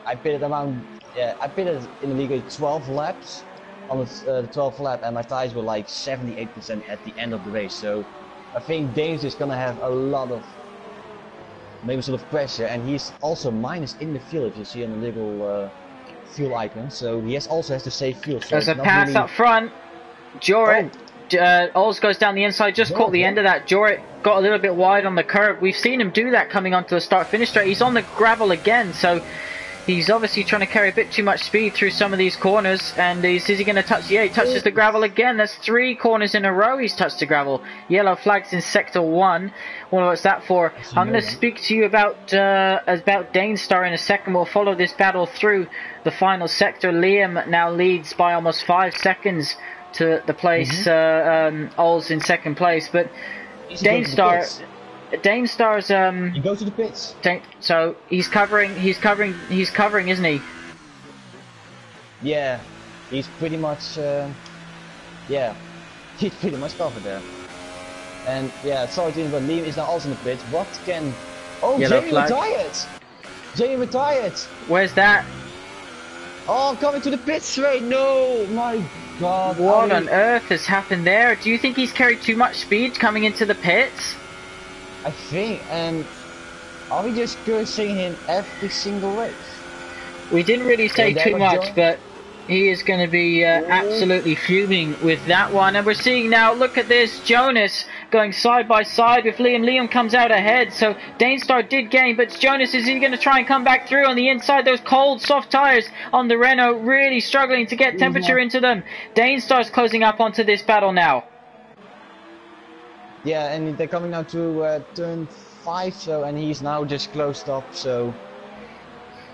I pitted in the league 12 laps on the 12th lap, and my tires were like 78% at the end of the race. So I think Danes is gonna have a lot of maybe sort of pressure, and he's also minus in the fuel if you see on the little fuel icon. So he also has to save fuel. So there's a pass really up front. Jorrit. Ols goes down the inside, just caught the end of that. Jorrit got a little bit wide on the curb. We've seen him do that coming onto the start-finish straight. He's on the gravel again, so he's obviously trying to carry a bit too much speed through some of these corners. And is he going to touch? Yeah, he touches the gravel again. That's 3 corners in a row he's touched the gravel. Yellow flags in sector 1. What's that for? I'm going to speak to you about Danestar in a second. We'll follow this battle through the final sector. Liam now leads by almost 5 seconds to the place. Ols in second place, but Danestar's he goes to the pits. So he's covering, isn't he? Yeah, he's pretty much he's pretty much covered there. And yeah, sorry to but Liam is now also in the pits. What can Jamie retired! Jamie retired! Where's that? Oh, coming to the pit straight. No, my God. What on earth has happened there? Do you think he's carried too much speed coming into the pits? I think, and are we just cursing him every single race? We didn't really say too much, but he is going to be absolutely fuming with that one. And we're seeing now, look at this, Jonas going side by side with Liam. Liam comes out ahead, so Danestar did gain, but Jonas, is he going to try and come back through on the inside? Those cold, soft tyres on the Renault really struggling to get temperature into them. Danestar's closing up onto this battle now. Yeah, and they're coming now to turn 5, so, and he's now just closed up, so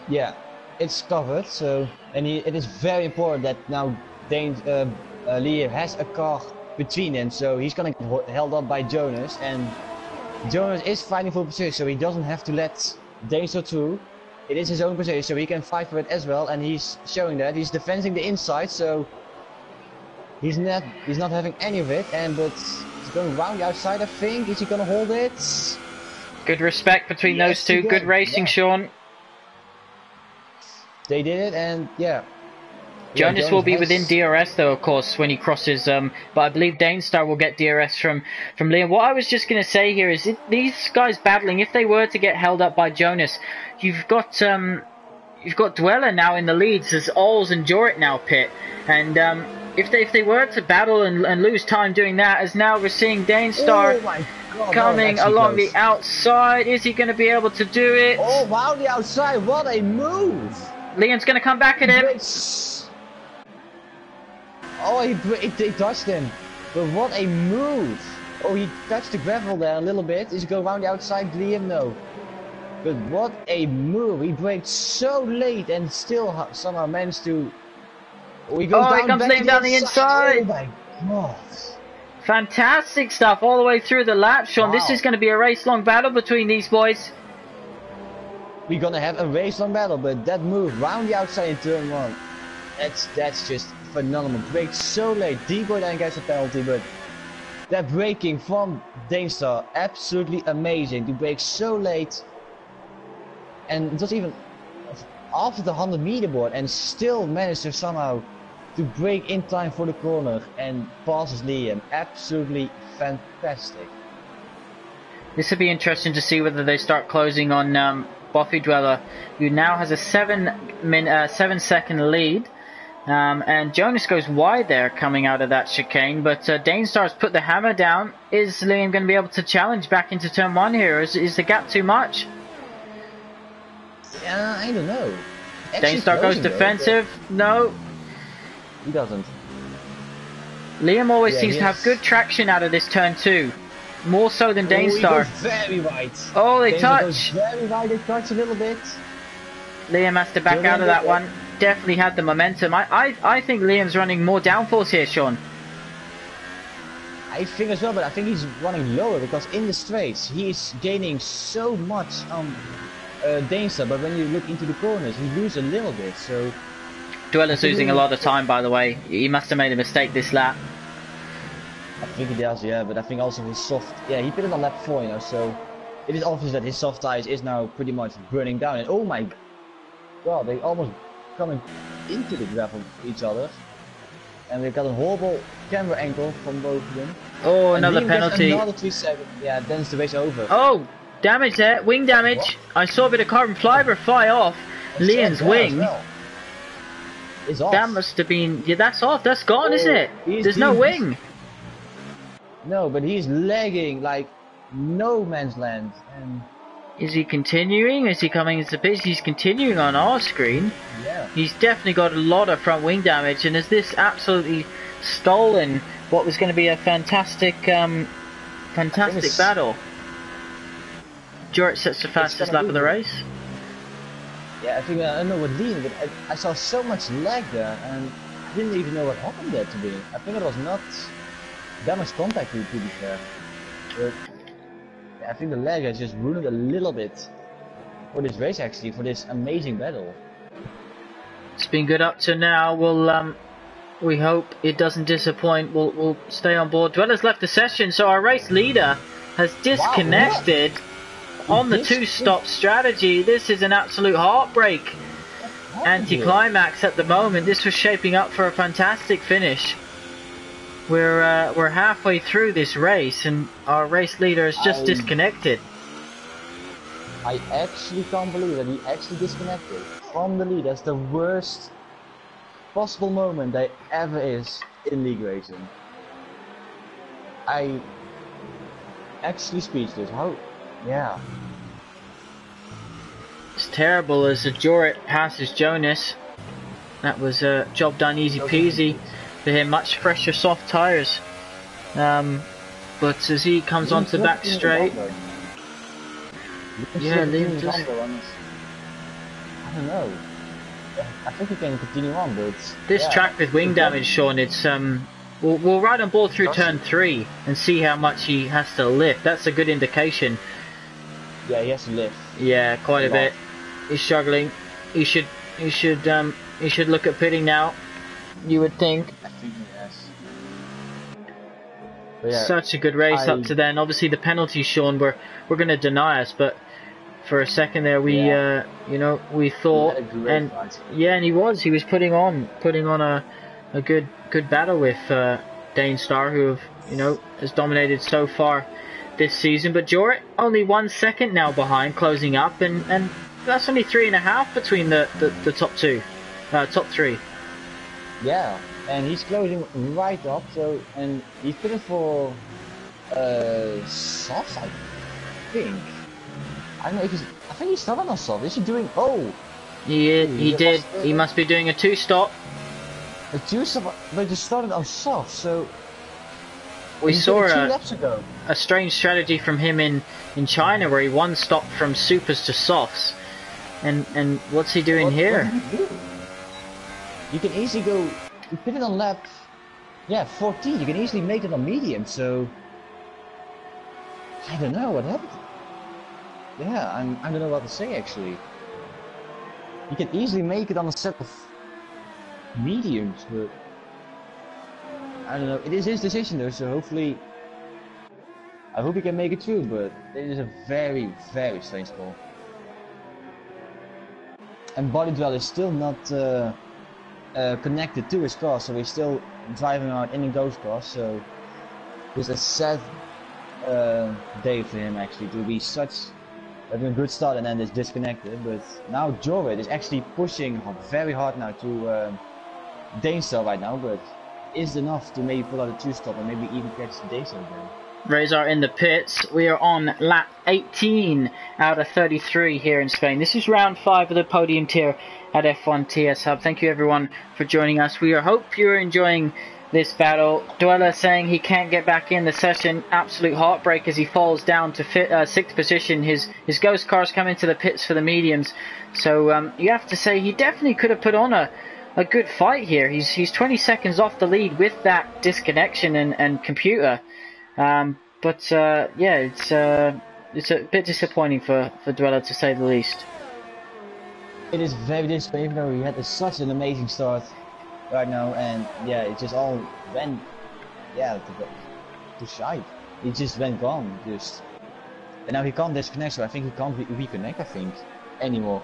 yeah, it's covered. So, and it is very important that now Liam has a car between them, so he's gonna get held up by Jonas, and Jonas is fighting for position, so he doesn't have to let Danestar through. It is his own position, so he can fight for it as well, and he's showing that he's defending the inside, so he's not having any of it, but he's going round the outside, I think. Is he gonna hold it? Good respect between those two. Good racing, Sean. They did it, and yeah. Jonas will be within DRS though, of course, when he crosses, but I believe Danestar will get DRS from Liam. What I was just going to say here is these guys battling, if they were to get held up by Jonas, you've got you've got Dweller now in the leads as Ols and Jorit now pit, and if they were to battle and lose time doing that, as now we're seeing Danestar coming along the outside. Is he going to be able to do it? Oh wow, the outside! What a move! Liam's going to come back at him. Oh, he touched him, but what a move! Oh, he touched the gravel there a little bit. Is he going around the outside? Liam, no. But what a move! He braked so late and still somehow managed to. Oh, he goes down, he comes Liam down the inside. Oh my god! Fantastic stuff all the way through the lap, Sean. Wow. This is going to be a race-long battle between these boys. We're gonna have a race-long battle, but that move round the outside in turn 1, that's just phenomenal. Braked so late. D-boy then gets a penalty, but that braking from Danestar, absolutely amazing. To brake so late, and it was even after the 100-meter board, and still managed to somehow to brake in time for the corner and passes Liam. Absolutely fantastic. This would be interesting to see whether they start closing on Buffy Dweller, who now has a 7-second lead. And Jonas goes wide there coming out of that chicane, but Danestar's put the hammer down. Is Liam going to be able to challenge back into turn 1 here? Is the gap too much? I don't know. Danestar goes defensive. No. He doesn't. Liam always seems to have good traction out of this turn 2. More so than Danestar. Very right. Oh, they touch. Very right, they touch a little bit. Liam has to back out of that one. Definitely had the momentum. I think Liam's running more downforce here, Sean. I think as well, but I think he's running lower because in the straights he's gaining so much on Danestar, but when you look into the corners he loses a little bit. So Dweller's losing a lot of time, by the way. He must have made a mistake this lap. I think he does, yeah, but I think also his soft, yeah, he put it on lap 4, you know, so it is obvious that his soft tires is now pretty much burning down. And oh my god, they almost coming into the gravel each other, and we've got a horrible camera angle from both of them. Oh, another penalty. Another 3 seconds. Yeah, then it's the race over. Oh, damage there, wing damage. What? I saw a bit of carbon fiber fly off Liam's wing. Well. It's off. That must have been, yeah, that's off. That's gone, isn't it? There's no wing. No, but he's lagging like no man's land. And is he continuing? Is he coming into pits? He's continuing on our screen. Yeah. He's definitely got a lot of front wing damage, and has this absolutely stolen what was going to be a fantastic battle. Jorit sets the fastest lap of the race. Yeah, I think I don't know what Liam, but I saw so much lag there, and I didn't even know what happened there to me. I think it was not that much contact to be fair. But I think the lag has just ruined a little bit for this race, actually, for this amazing battle. It's been good up to now. We hope it doesn't disappoint. We'll stay on board. Dweller's left the session, so our race leader has disconnected on the 2-stop strategy. This is an absolute heartbreak. Anticlimax at the moment. This was shaping up for a fantastic finish. We're halfway through this race, and our race leader has just disconnected. I actually can't believe that he actually disconnected from the lead. That's the worst possible moment there ever is in league racing. I actually speechless. How? Yeah. It's terrible as Jorit passes Jonas. That was a job done easy peasy for him. Much fresher soft tyres. But as he comes onto the back straight, yeah, Liam just... I don't know. I think he can continue on, but this track with wing damage, Sean, it's we'll ride on board through turn 3 and see how much he has to lift. That's a good indication. Yeah, he has to lift. Yeah, quite a bit. He's struggling. He should look at pitting now. You would think. I think he has. Yeah, such a good race up to then. Obviously the penalties, Sean, were going to deny us, but for a second there we you know, we thought, and and he was putting on a good battle with Danestar, who have, you know, has dominated so far this season. But Jorit only 1 second now behind, closing up, and that's only 3.5 between the top two, top three. Yeah, and he's closing right up. So, and he's pitted for soft, I think. I don't know if he's. I think he started on soft. Is he doing? Oh, he did. He must be doing a 2-stop. A 2-stop, but he started on soft. So we saw 2 laps ago. A strange strategy from him in China, where he 1-stopped from supers to softs. And what's he doing here? What did he do? You can easily go. You put it on lap, 14. You can easily make it on medium. So I don't know what happened. Yeah, I don't know what to say actually. You can easily make it on a set of mediums, but I don't know. It is his decision though, so hopefully, I hope he can make it through. But it is a very, very strange call. And Body Dwell is still not connected to his car, so he's still driving around in a ghost car. So it's a sad day for him actually to be having a good start and then it's disconnected. But now Jorrit is actually pushing very hard now to Dainstar right now, but is enough to maybe pull out a 2-stop and maybe even catch Dainstar again. Razor in the pits. We are on lap 18 out of 33 here in Spain. This is round 5 of the podium tier at F1 TS Hub. Thank you everyone for joining us. We hope you're enjoying this battle. Dweller saying he can't get back in the session. Absolute heartbreak as he falls down to 6th position. His ghost cars come into the pits for the mediums. So you have to say he definitely could have put on a good fight here. He's 20 seconds off the lead with that disconnection and computer. But yeah, it's a bit disappointing for Dweller to say the least. It is very disappointing, though he had such an amazing start right now, and yeah, it just all went to shite. It just went gone, and now he can't disconnect, so I think he can't reconnect. I think anymore.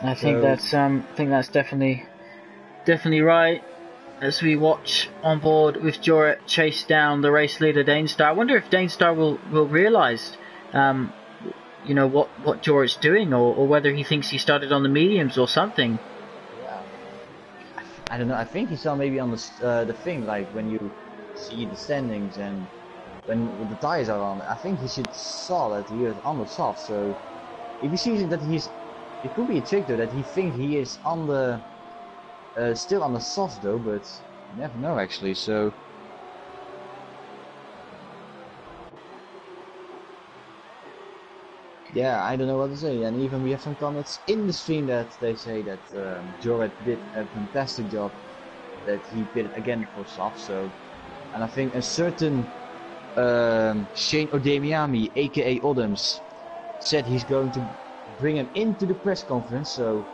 I think that's definitely right. As we watch on board with Jorrit chase down the race leader Dainstar. I wonder if Dainstar will realise, you know, what Jorrit's doing, or whether he thinks he started on the mediums or something. Yeah. I don't know. I think he saw maybe on the thing, like when you see the standings and when the tires are on. I think he should saw that he is on the soft. So if he sees that it could be a trick though that he thinks he is on the. Still on the soft though, but you never know actually, so yeah, I don't know what to say. And even we have some comments in the stream that they say that Jorrit did a fantastic job, that he pitted again for soft. So, and I think a certain Shane Odemiami, aka Odoms, said he's going to bring him into the press conference, so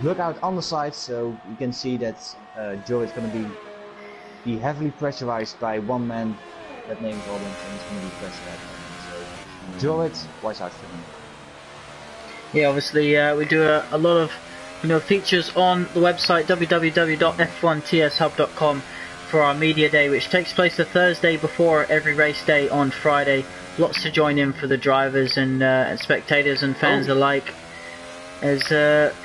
look out on the side. So you can see that Joe is going to be heavily pressurized by one man that name is Odoms, and he's going to be pressurized. So Jorrit, watch out for him. Yeah, obviously we do a lot of features on the website www.f1tshub.com for our media day, which takes place the Thursday before every race day on Friday. Lots to join in for the drivers and spectators and fans alike. As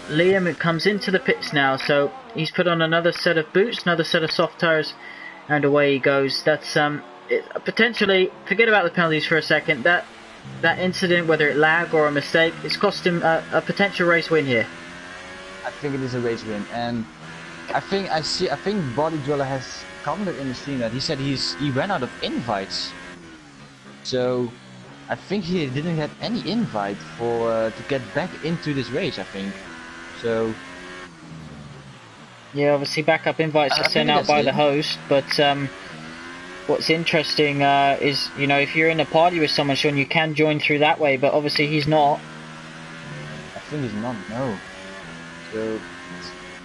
Liam comes into the pits now, so he's put on another set of boots, another set of soft tires, and away he goes. That's potentially, forget about the penalties for a second, that incident, whether it lag or a mistake, it's cost him a potential race win here. I think it is a race win, and I think Body Driller has commented in the stream that he said he ran out of invites, so I think he didn't get any invite for to get back into this race, I think. So yeah, obviously backup invites are sent out by the host, but what's interesting is, if you're in a party with someone, Sean, you can join through that way, but obviously he's not. I think he's not, no. So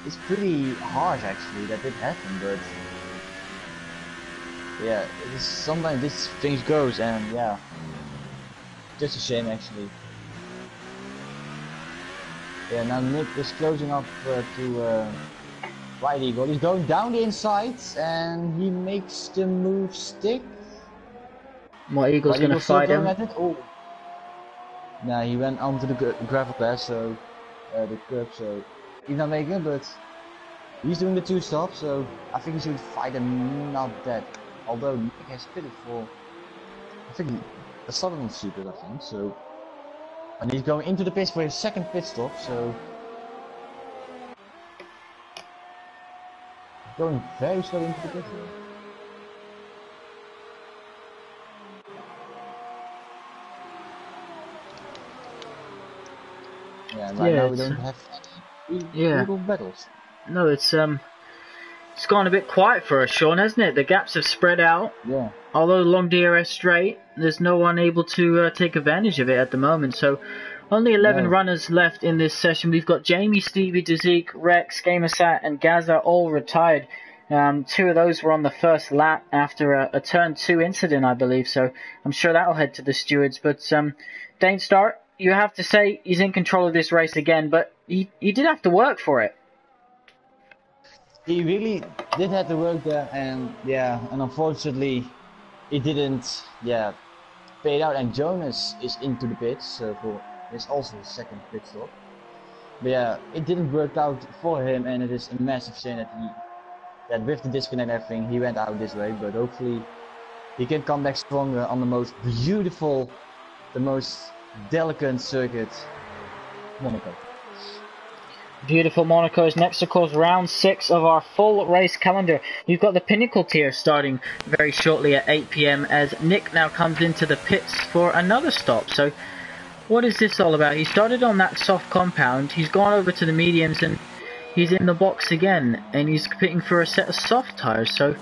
it's pretty harsh actually that did happen, but yeah, sometimes these things goes, and yeah, just a shame actually. Yeah, now Nick is closing up to White Eagle. He's going down the inside and he makes the move stick. White Eagle's going to fight him. Oh. Nah, he went onto the gravel there, so the curb, so he's not making it, but he's doing the 2-stop, so I think he should fight and not that. Although Nick has pitted for, I think, a Southern Secret, I think, so. And he's going into the pits for his second pit stop, so. Going very slow into the pit lane. Yeah, and right now we don't have any real battles. No, it's gone a bit quiet for us, Sean, hasn't it? The gaps have spread out. Yeah. Although long DRS straight, there's no one able to take advantage of it at the moment. So only 11 runners left in this session. We've got Jamie, Stevie, Dazik, Rex, Gamersat, and Gaza all retired. 2 of those were on the first lap after a turn 2 incident, I believe. So I'm sure that'll head to the stewards. But Dane Starr, you have to say he's in control of this race again, but he did have to work for it. He really did have to work there, and unfortunately it didn't pay out, and Jonas is into the pits for his also his second pit stop. But yeah, it didn't work out for him, and it is a massive shame that with the disconnect and everything he went out this way, but hopefully he can come back stronger on the most beautiful, the most delicate circuit, Monaco. Beautiful Monaco is next, of course, round 6 of our full race calendar. You've got the Pinnacle tier starting very shortly at 8 PM as Nick now comes into the pits for another stop. So what is this all about? He started on that soft compound, he's gone over to the mediums, and he's in the box again, and he's pitting for a set of soft tyres. So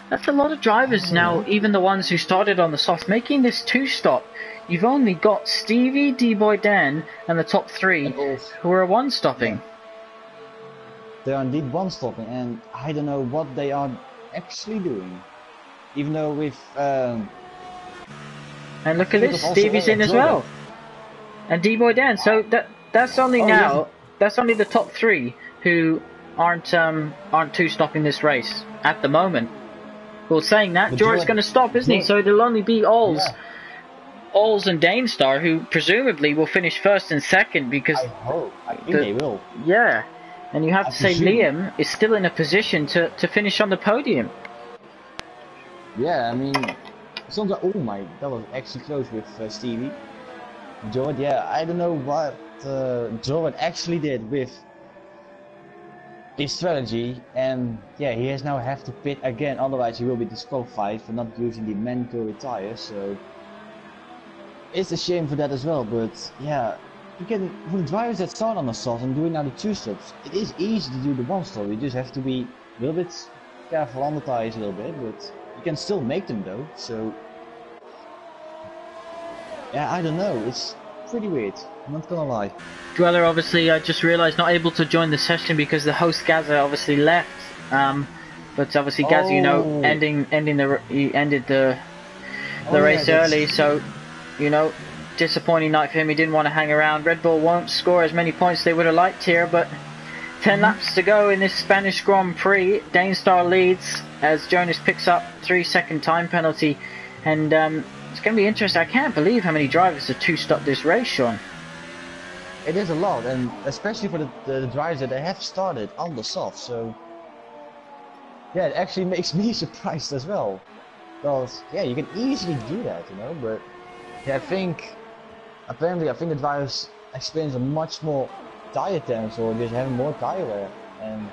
that's a lot of drivers now, even the ones who started on the soft, making this 2-stop. You've only got Stevie, D-Boy Dan, and the top 3 who are 1-stopping. They are indeed 1-stopping, and I don't know what they are actually doing. Even though with and look at this, Stevie's in as well, and D-Boy Dan. So that's only that's only the top 3 who aren't 2-stopping this race at the moment. Well, saying that, George's going to stop, isn't he? So it'll only be Ols and Danestar who presumably will finish first and second, because I think they will. Yeah. And you have to say Liam is still in a position to finish on the podium. Yeah, I mean, sometimes, oh my, that was actually close with Stevie. George, yeah, I don't know what George actually did with his strategy, and yeah, he has now have to pit again, otherwise he will be disqualified for not using the mandatory tires, so it's a shame for that as well, but yeah. For the drivers that start on the soft and doing now the 2-stops, it is easy to do the 1-stop. You just have to be a little bit careful on the tires a little bit, but you can still make them though. So yeah, I don't know. It's pretty weird. I'm not gonna lie. Dweller, obviously, I just realised not able to join the session because the host Gaza obviously left. But obviously Gaza, you know, he ended the race early, so you know. Disappointing night for him. He didn't want to hang around. Red Bull won't score as many points they would have liked here, but 10 laps to go in this Spanish Grand Prix. Danestar leads as Jonas picks up 3-second time penalty, and it's going to be interesting. I can't believe how many drivers have 2-stopped this race, Sean. It is a lot, and especially for the drivers that they have started on the soft, so yeah, it actually makes me surprised as well. Because yeah, you can easily do that, you know, but yeah, apparently I think the drivers experience a much more tire temps or just having more tire wear, and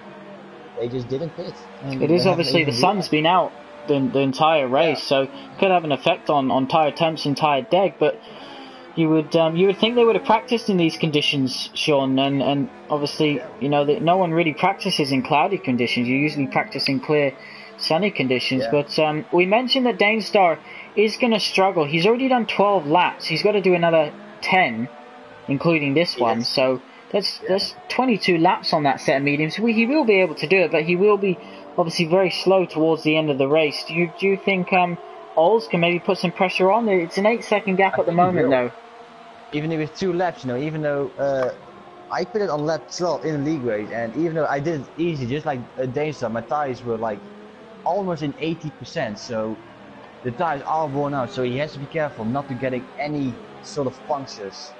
they just didn't pit. It is obviously the sun's been out the entire race, so it could have an effect on tire temps and tire deck, but you would think they would have practiced in these conditions, Sean, and obviously you know that no one really practices in cloudy conditions. You usually practice in clear, sunny conditions. But we mentioned that Danestar is going to struggle. He's already done 12 laps. He's got to do another 10, including this one. So that's 22 laps on that set of mediums. He will be able to do it, but he will be obviously very slow towards the end of the race. Do you think Ols can maybe put some pressure on? It's an 8-second gap at the moment, though. Even with 2 laps, you know, even though I put it on lap 12 in the league race, and even though I did it easy, just like Danestar, my tires were like almost in 80%, so the tires are worn out, so he has to be careful not to getting any sort of punctures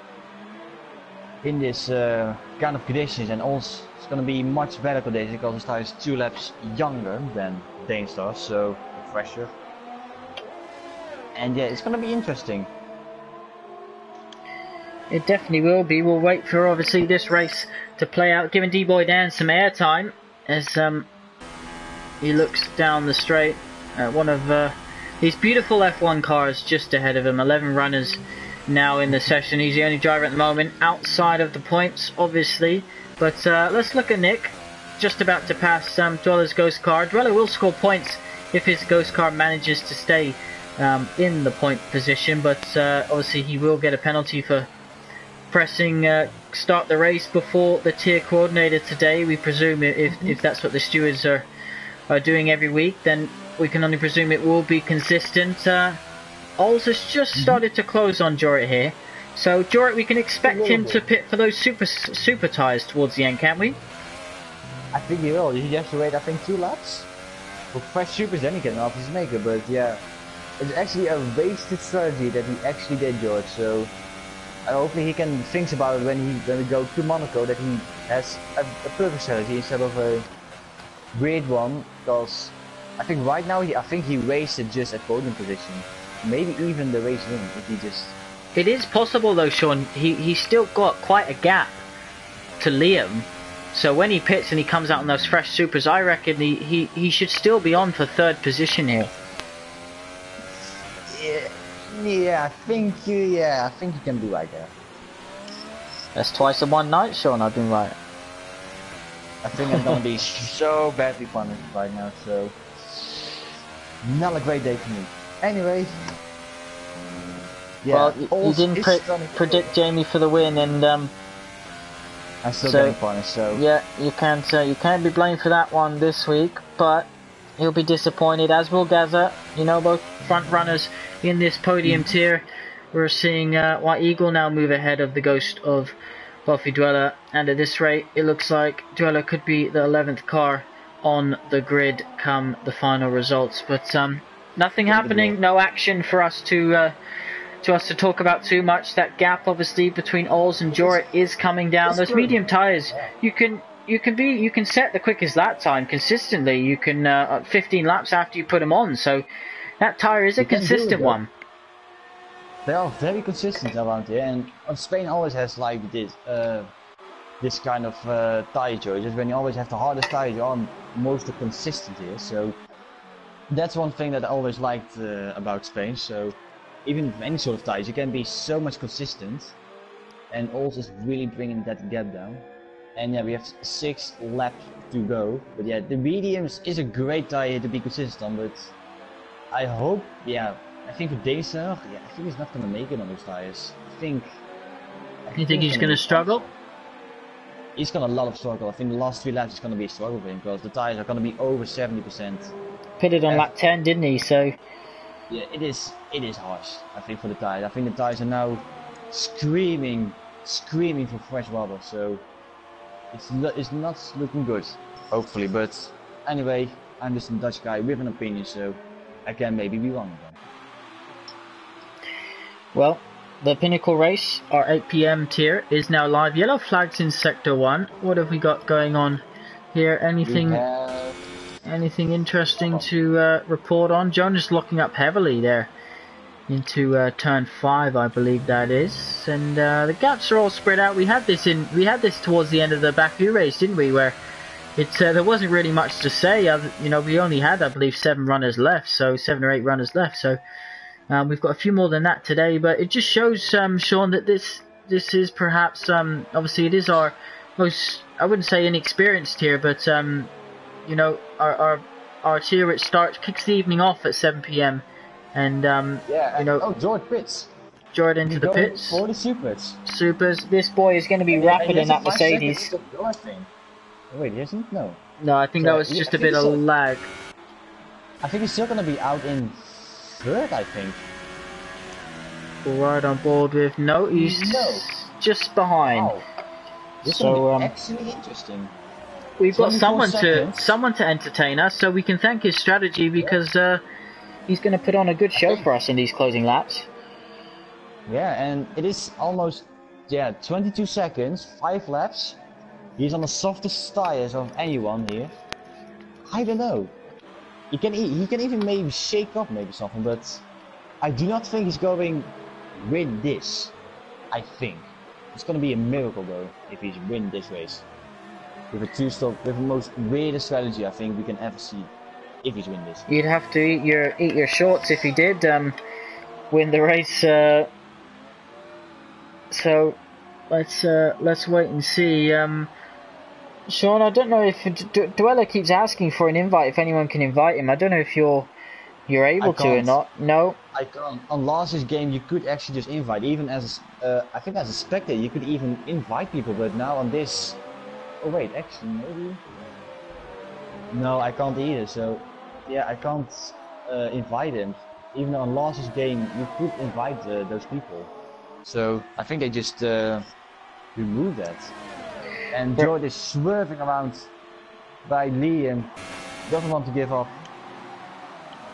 in this kind of conditions, and also it's going to be much better conditions because this tire is 2 laps younger than Danestar, so fresher. And yeah, it's going to be interesting. It definitely will be. We'll wait for obviously this race to play out, giving D-Boy Dan some airtime as he looks down the straight. One of these beautiful F1 cars just ahead of him. 11 runners now in the session. He's the only driver at the moment outside of the points, obviously. But let's look at Nick, just about to pass Dweller's Ghost car. Dweller will score points if his Ghost car manages to stay in the point position, but obviously he will get a penalty for pressing start the race before the tier coordinator today. We presume if that's what the stewards are doing every week, then we can only presume it will be consistent. Ols has just started to close on Jorrit here, so Jorrit, we can expect him to pit for those super tyres towards the end, can't we? I think he will. He has to wait, I think, 2 laps for fresh supers, then he can off his maker. But yeah, it's actually a wasted strategy that he actually did, George. So hopefully he can think about it when we go to Monaco, that he has a perfect strategy instead of a weird one. Because I think right now I think he wasted just at podium position, maybe even the race win if he just. It is possible though, Sean. He's still got quite a gap to Liam, so when he pits and he comes out on those fresh supers, I reckon he should still be on for 3rd position here. Yeah, I think you can be right there. That's twice in one night, Sean. I've been right. I think I'm gonna be so badly punished right now, so not a great day for me. Anyway, yeah, well, you didn't predict Jamie for the win, and I'm still getting punished. So yeah, you can't be blamed for that one this week, but he'll be disappointed, as will Gaza. You know, both front runners in this podium tier. We're seeing White Eagle now move ahead of the Ghost of Buffy Dweller, and at this rate it looks like Dweller could be the 11th car on the grid come the final results. But nothing happening, no action for us to talk about too much. That gap obviously between Ols and Jorrit is coming down. Those medium tyres, you can set the quickest lap time consistently. You can 15 laps after you put them on, so that tyre is a consistent one. They are very consistent around here, and Spain always has like this kind of tyre choices. When you always have the hardest tyres, you are most consistent here. So that's one thing that I always liked about Spain. So even with any sort of tyres, you can be so much consistent, and also really bringing that gap down. And yeah, we have 6 laps to go. But yeah, the mediums is a great tyre to be consistent on, but I hope, yeah, I think with Danestar, yeah, I think he's not going to make it on those tyres. You think he's going to struggle? He's got a lot of struggle. I think the last 3 laps is going to be a struggle for him, because the tyres are going to be over 70%. Pitted on lap 10, didn't he? So yeah, it is harsh, I think, for the tyres. I think the tyres are now screaming for fresh rubber, so it's not looking good, hopefully. But anyway, I'm just a Dutch guy with an opinion, so I can maybe be wrong again. Well, the Pinnacle race, our 8 PM tier, is now live. Yellow flags in Sector 1. What have we got going on here? Anything interesting to report on? Jonah's locking up heavily there into turn 5, I believe that is. And the gaps are all spread out. We had this towards the end of the Baku race, didn't we? Where there wasn't really much to say. We only had, I believe, 7 runners left, so 7 or 8 runners left. So we've got a few more than that today, but it just shows, Sean, that this is perhaps obviously it is our most, I wouldn't say inexperienced tier, but our tier which kicks the evening off at 7 PM, and George pits. George into the pits for the supers. This boy is going to be rapid in that Mercedes. Wait, he isn't? No, I think that was just a bit of lag. I think he's still going to be out in 3rd, I think. Right on board with he's just behind. Wow. This so is actually interesting. We've got someone to entertain us, so we can thank his strategy, because he's going to put on a good show for us in these closing laps. Yeah, and it is almost yeah, 22 seconds, 5 laps. He's on the softest tires of anyone here. I don't know. He can even maybe shake up maybe something, but I do not think he's going win this. I think it's gonna be a miracle though if he's win this race. With a 2-stop, with the most weirdest strategy I think we can ever see if he's win this. You'd have to eat your shorts if he did win the race. So let's wait and see. Sean, I don't know if Dweller keeps asking for an invite. If anyone can invite him, I don't know if you're able to or not. No, I can't. On last year's game, you could actually just invite, even as I think as a spectator, you could even invite people. But now on this, oh wait, actually maybe. No, I can't either. So yeah, I can't invite him. Even on last year's game, you could invite those people. So I think they just removed that. And George is swerving around by Liam, doesn't want to give up.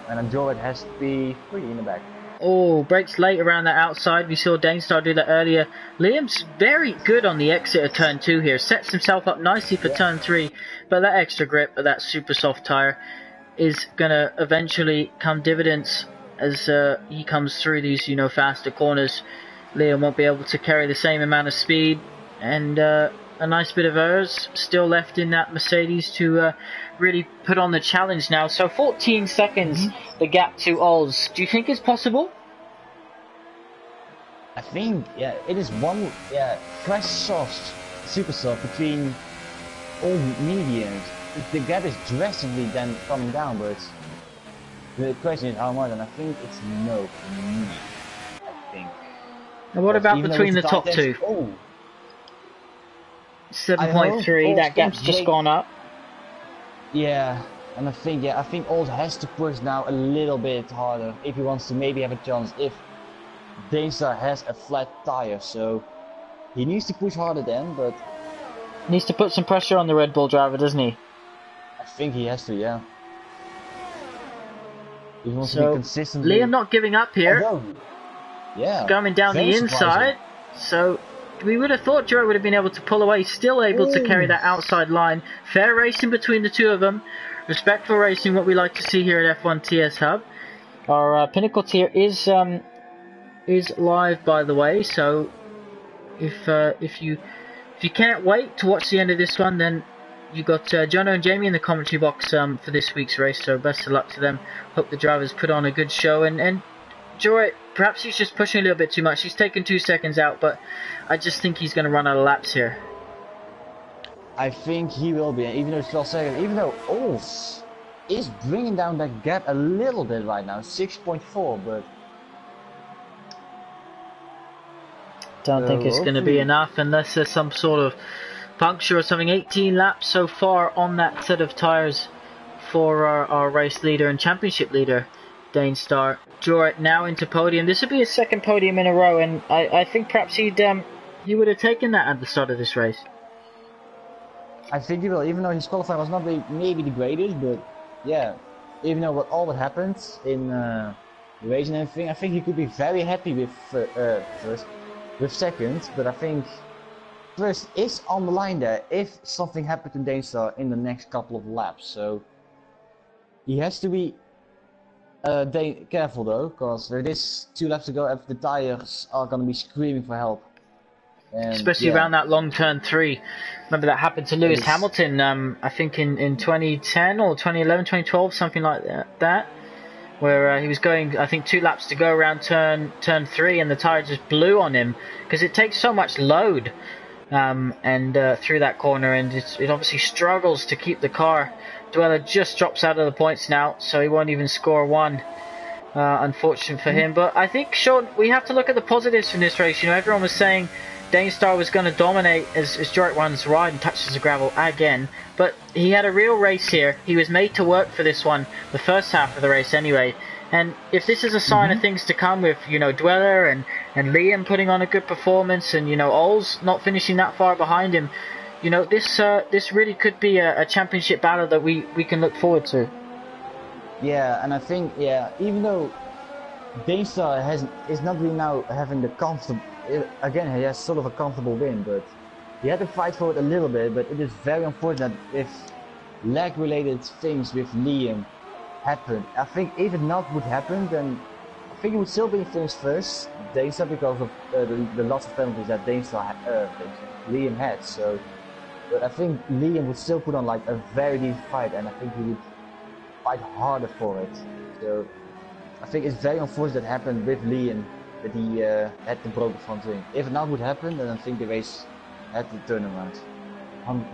And George has to be pretty in the back. Oh, brakes late around that outside. We saw Danestar do that earlier. Liam's very good on the exit of turn 2 here. Sets himself up nicely for turn 3. But that extra grip of that super soft tyre is going to eventually come dividends as he comes through these, faster corners. Liam won't be able to carry the same amount of speed. And a nice bit of errors still left in that Mercedes to really put on the challenge now. So 14 seconds, the gap to Oz. Do you think it's possible? I think, yeah, it is one, fresh soft, super soft between all mediums. The gap is drastically then coming down, but the question is how much, and I think it's no for me, I think. And what about between the top two? Oh. 7.3, that gap's just gone up. Yeah, and I think Oz has to push now a little bit harder if he wants to maybe have a chance. If Danestar has a flat tire, so he needs to push harder then, but needs to put some pressure on the Red Bull driver, doesn't he? I think he has to, yeah. He wants to be consistent. Liam not giving up here. Yeah. Coming down the inside, so we would have thought Joe would have been able to pull away, still able to carry that outside line. Fair racing between the two of them. Respectful racing, what we like to see here at F1 TS Hub. Our Pinnacle tier is live, by the way, so if you can't wait to watch the end of this one, then you got Jono and Jamie in the commentary box for this week's race, so best of luck to them. Hope the drivers put on a good show, and Joy, perhaps he's just pushing a little bit too much. He's taken 2 seconds out, but I just think he's going to run out of laps here. I think he will be, even though it's 12 seconds, even though Ols is bringing down that gap a little bit right now, 6.4, but don't think it's going to be enough unless there's some sort of puncture or something. 18 laps so far on that set of tyres for our race leader and championship leader, Danestar. Jorrit now into podium. This would be his second podium in a row, and I think perhaps he would have taken that at the start of this race. I think he will, even though his qualifying was not maybe the greatest, but yeah, even though all that happened in the race and everything, I think he could be very happy with first, with second, but I think first is on the line there if something happened to Danestar in the next couple of laps, so he has to be careful though, because there is 2 laps to go if the tires are going to be screaming for help. And, especially around that long turn 3. Remember that happened to Lewis Hamilton, I think in 2010 or 2011, 2012, something like that, where he was going, I think 2 laps to go around turn 3, and the tyre just blew on him, because it takes so much load through that corner, and it obviously struggles to keep the car. Dweller just drops out of the points now, so he won't even score 1. Unfortunate for him, but I think, Sean, we have to look at the positives from this race. Everyone was saying Danestar was going to dominate as Jorrit runs wide and touches the gravel again, but he had a real race here. He was made to work for this one, the first half of the race anyway. And if this is a sign of things to come with, Dweller and Liam putting on a good performance, and Ols not finishing that far behind him, this really could be a championship battle that we can look forward to. Yeah, and I think, even though Danestar is not really now having the comfortable. Again, he has sort of a comfortable win, but he had to fight for it a little bit. But it is very unfortunate if lag-related things with Liam happened. I think if it not would happen, then I think he would still be finished first, Danestar, because of the lots of penalties that Liam had. So, but I think Liam would still put on like a very decent fight, and I think he would fight harder for it. So I think it's very unfortunate that happened with Liam, that he had the broken front wing. If it not would happen, then I think the race had to turn around, 100%.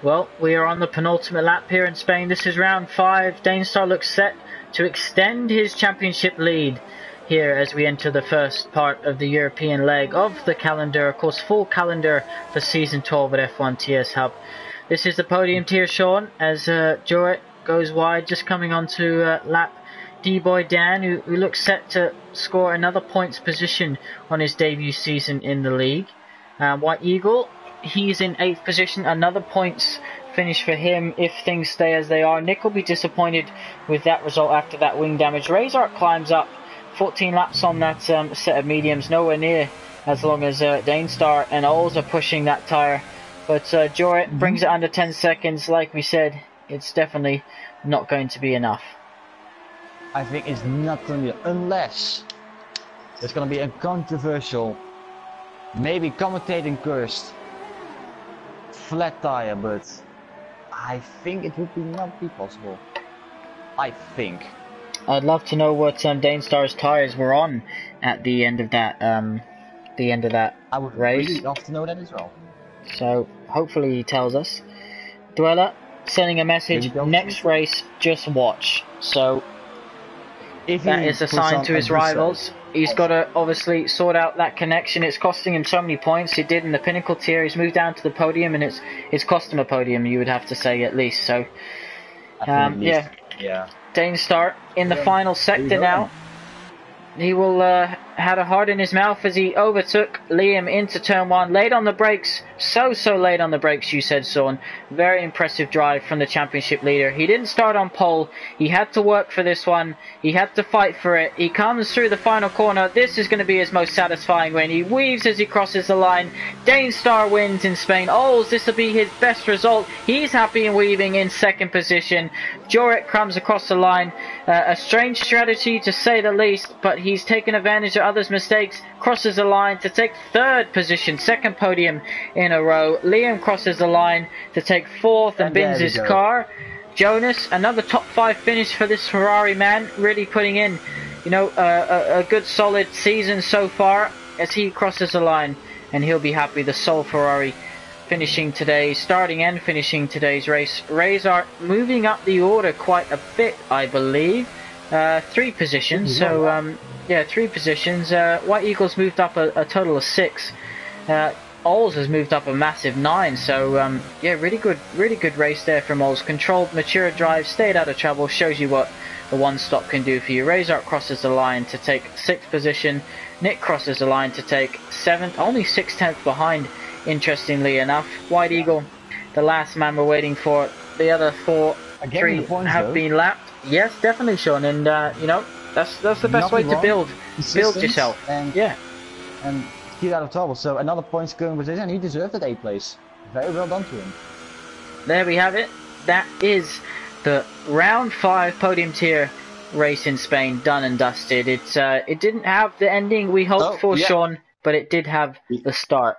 Well, we are on the penultimate lap here in Spain. This is round 5. Danestar looks set to extend his championship lead here as we enter the first part of the European leg of the calendar. Of course, full calendar for season 12 at F1 TS Hub. This is the podium tier, Sean, as Jorit goes wide, just coming onto lap D-Boy Dan, who looks set to score another points position on his debut season in the league. White Eagle, he's in 8th position, another points finish for him if things stay as they are. Nick will be disappointed with that result after that wing damage. Razor climbs up 14 laps on that set of mediums, nowhere near as long as Danestar and Oles are pushing that tyre. But Jorit brings it under 10 seconds. Like we said, it's definitely not going to be enough. I think it's not going to be, unless there's going to be a controversial, maybe commentating cursed flat tire, but I think it would not be possible. I think. I'd love to know what Danestar's tires were on at the end of that I would race. really love to know that as well. So hopefully he tells us. Dweller sending a message, next race, just watch. So if that is a sign to his rivals. He's got to obviously sort out that connection. It's costing him so many points. It did in the pinnacle tier. He's moved down to the podium, and it's cost him a podium, you would have to say, at least. So yeah. Danestar in the final sector now. He will had a heart in his mouth as he overtook Liam into turn 1. Late on the brakes, so late on the brakes, you said, Sean. Very impressive drive from the championship leader. He didn't start on pole. He had to work for this one. He had to fight for it. He comes through the final corner. This is going to be his most satisfying win. He weaves as he crosses the line. Danestar wins in Spain. Oles, this will be his best result. He's happy and weaving in 2nd position. Jorit comes across the line. A strange strategy to say the least, but he's taken advantage of others' mistakes, crosses the line to take 3rd position, 2nd podium in a row. Liam crosses the line to take 4th and bins his car. Jonas, another top 5 finish for this Ferrari man, really putting in, a good solid season so far as he crosses the line, and he'll be happy. The sole Ferrari starting and finishing today's race. Razor moving up the order quite a bit, I believe. 3 positions, so 3 positions. White Eagles moved up a total of 6. Oles has moved up a massive 9, so really good race there from Oles. Controlled, mature drive, stayed out of trouble, shows you what the one stop can do for you. Razor crosses the line to take 6th position. Nick crosses the line to take 7th, only 6/10 behind, interestingly enough. White Eagle, the last man we're waiting for. The other 3 have been lapped. Yes, definitely, Sean, and that's the best way to build yourself. And keep out of trouble. So another points current position, and he deserved that 8th place. Very well done to him. There we have it. That is the round 5 podium tier race in Spain done and dusted. It didn't have the ending we hoped for, Sean, but it did have the start.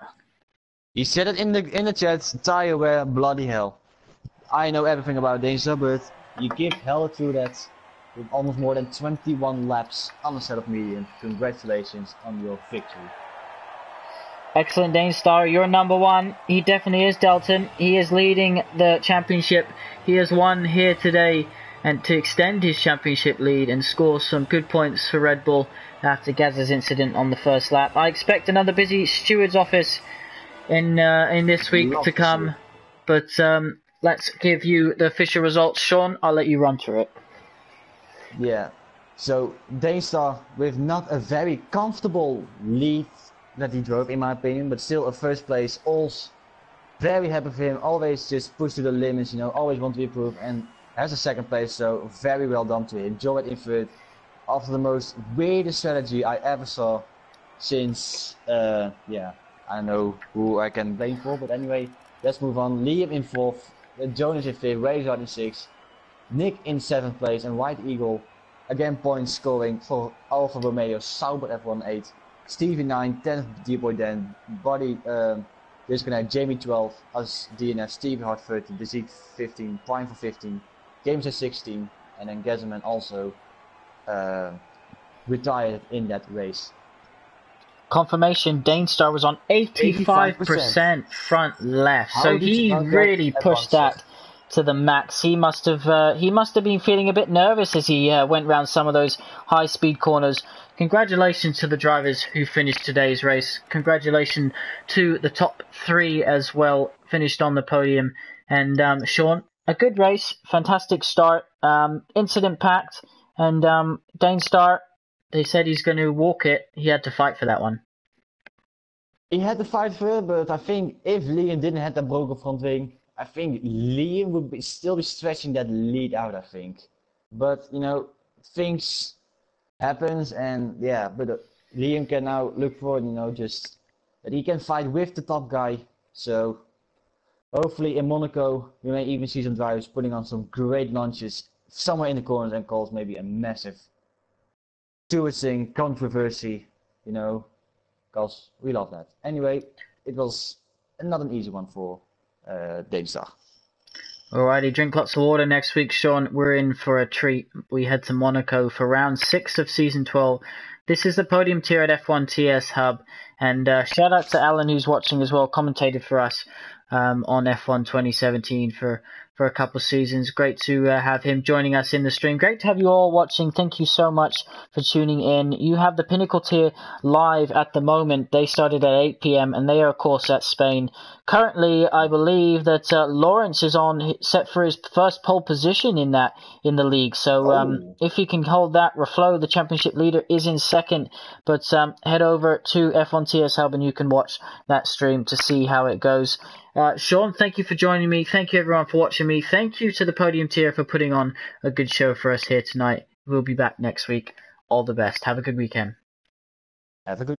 He said it in the chat. Tire wear, bloody hell. I know everything about Danestar, but you give hell to that with almost more than 21 laps on a set of medium. Congratulations on your victory. Excellent, Danestar. You're number 1. He definitely is, Dalton. He is leading the championship. He has won here today, and to extend his championship lead and score some good points for Red Bull after Gaz's incident on the first lap. I expect another busy steward's office in this week to come, but let's give you the official results. Sean, I'll let you run through it. Yeah, so Danestar with not a very comfortable lead that he drove, in my opinion, but still a 1st place. Oles, very happy for him, always just push to the limits, always want to improve, and has a 2nd place, so very well done to him. Jorit in 3rd, after the most weirdest strategy I ever saw since, yeah, I don't know who I can blame for, but anyway, let's move on. Liam in 4th, Jonas in 5th, Razor in 6th, Nick in 7th place, and White Eagle, again points scoring for Alfa Romeo, Sauber F1 8, Steve in 9th, 10th D-Boy Dan, Buddy, Disconnect, Jamie 12th, us DNF, Steve Hart 13th, Deceit 15, Prime for 15, Games at 16, and then Gazaman also retired in that race. Confirmation, Danestar was on 85% front left, so he really pushed that to the max. He must have been feeling a bit nervous as he went around some of those high-speed corners. Congratulations to the drivers who finished today's race. Congratulations to the top 3 as well, finished on the podium. And Sean, a good race, fantastic start, incident-packed, and Danestar, they said he's going to walk it. He had to fight for that one. He had to fight for it, but I think if Liam didn't have that broken front wing, I think Liam would still be stretching that lead out, I think. But, you know, things happens, and yeah, but Liam can now look forward, you know, just that he can fight with the top guy. So hopefully in Monaco we may even see some drivers putting on some great launches somewhere in the corners and cause maybe a massive stewarding controversy, you know, because we love that. Anyway, it was not an easy one for Danestar. Alrighty, drink lots of water next week, Sean. We're in for a treat. We head to Monaco for round 6 of season 12. This is the podium tier at F1 TS Hub. And shout out to Alan, who's watching as well, commentated for us on F1 2017 for a couple of seasons. Great to have him joining us in the stream. Great to have you all watching. Thank you so much for tuning in. You have the Pinnacle tier live at the moment. They started at 8 p.m. and they are, of course, at Spain. Currently, I believe that Lawrence is set for his first pole position in the league. So if he can hold that, Raflo, the championship leader, is in second. But head over to F1 TS Hub and you can watch that stream to see how it goes. Sean, thank you for joining me. Thank you everyone for watching me. Thank you to the Podium tier for putting on a good show for us here tonight. We'll be back next week. All the best. Have a good weekend. Have a good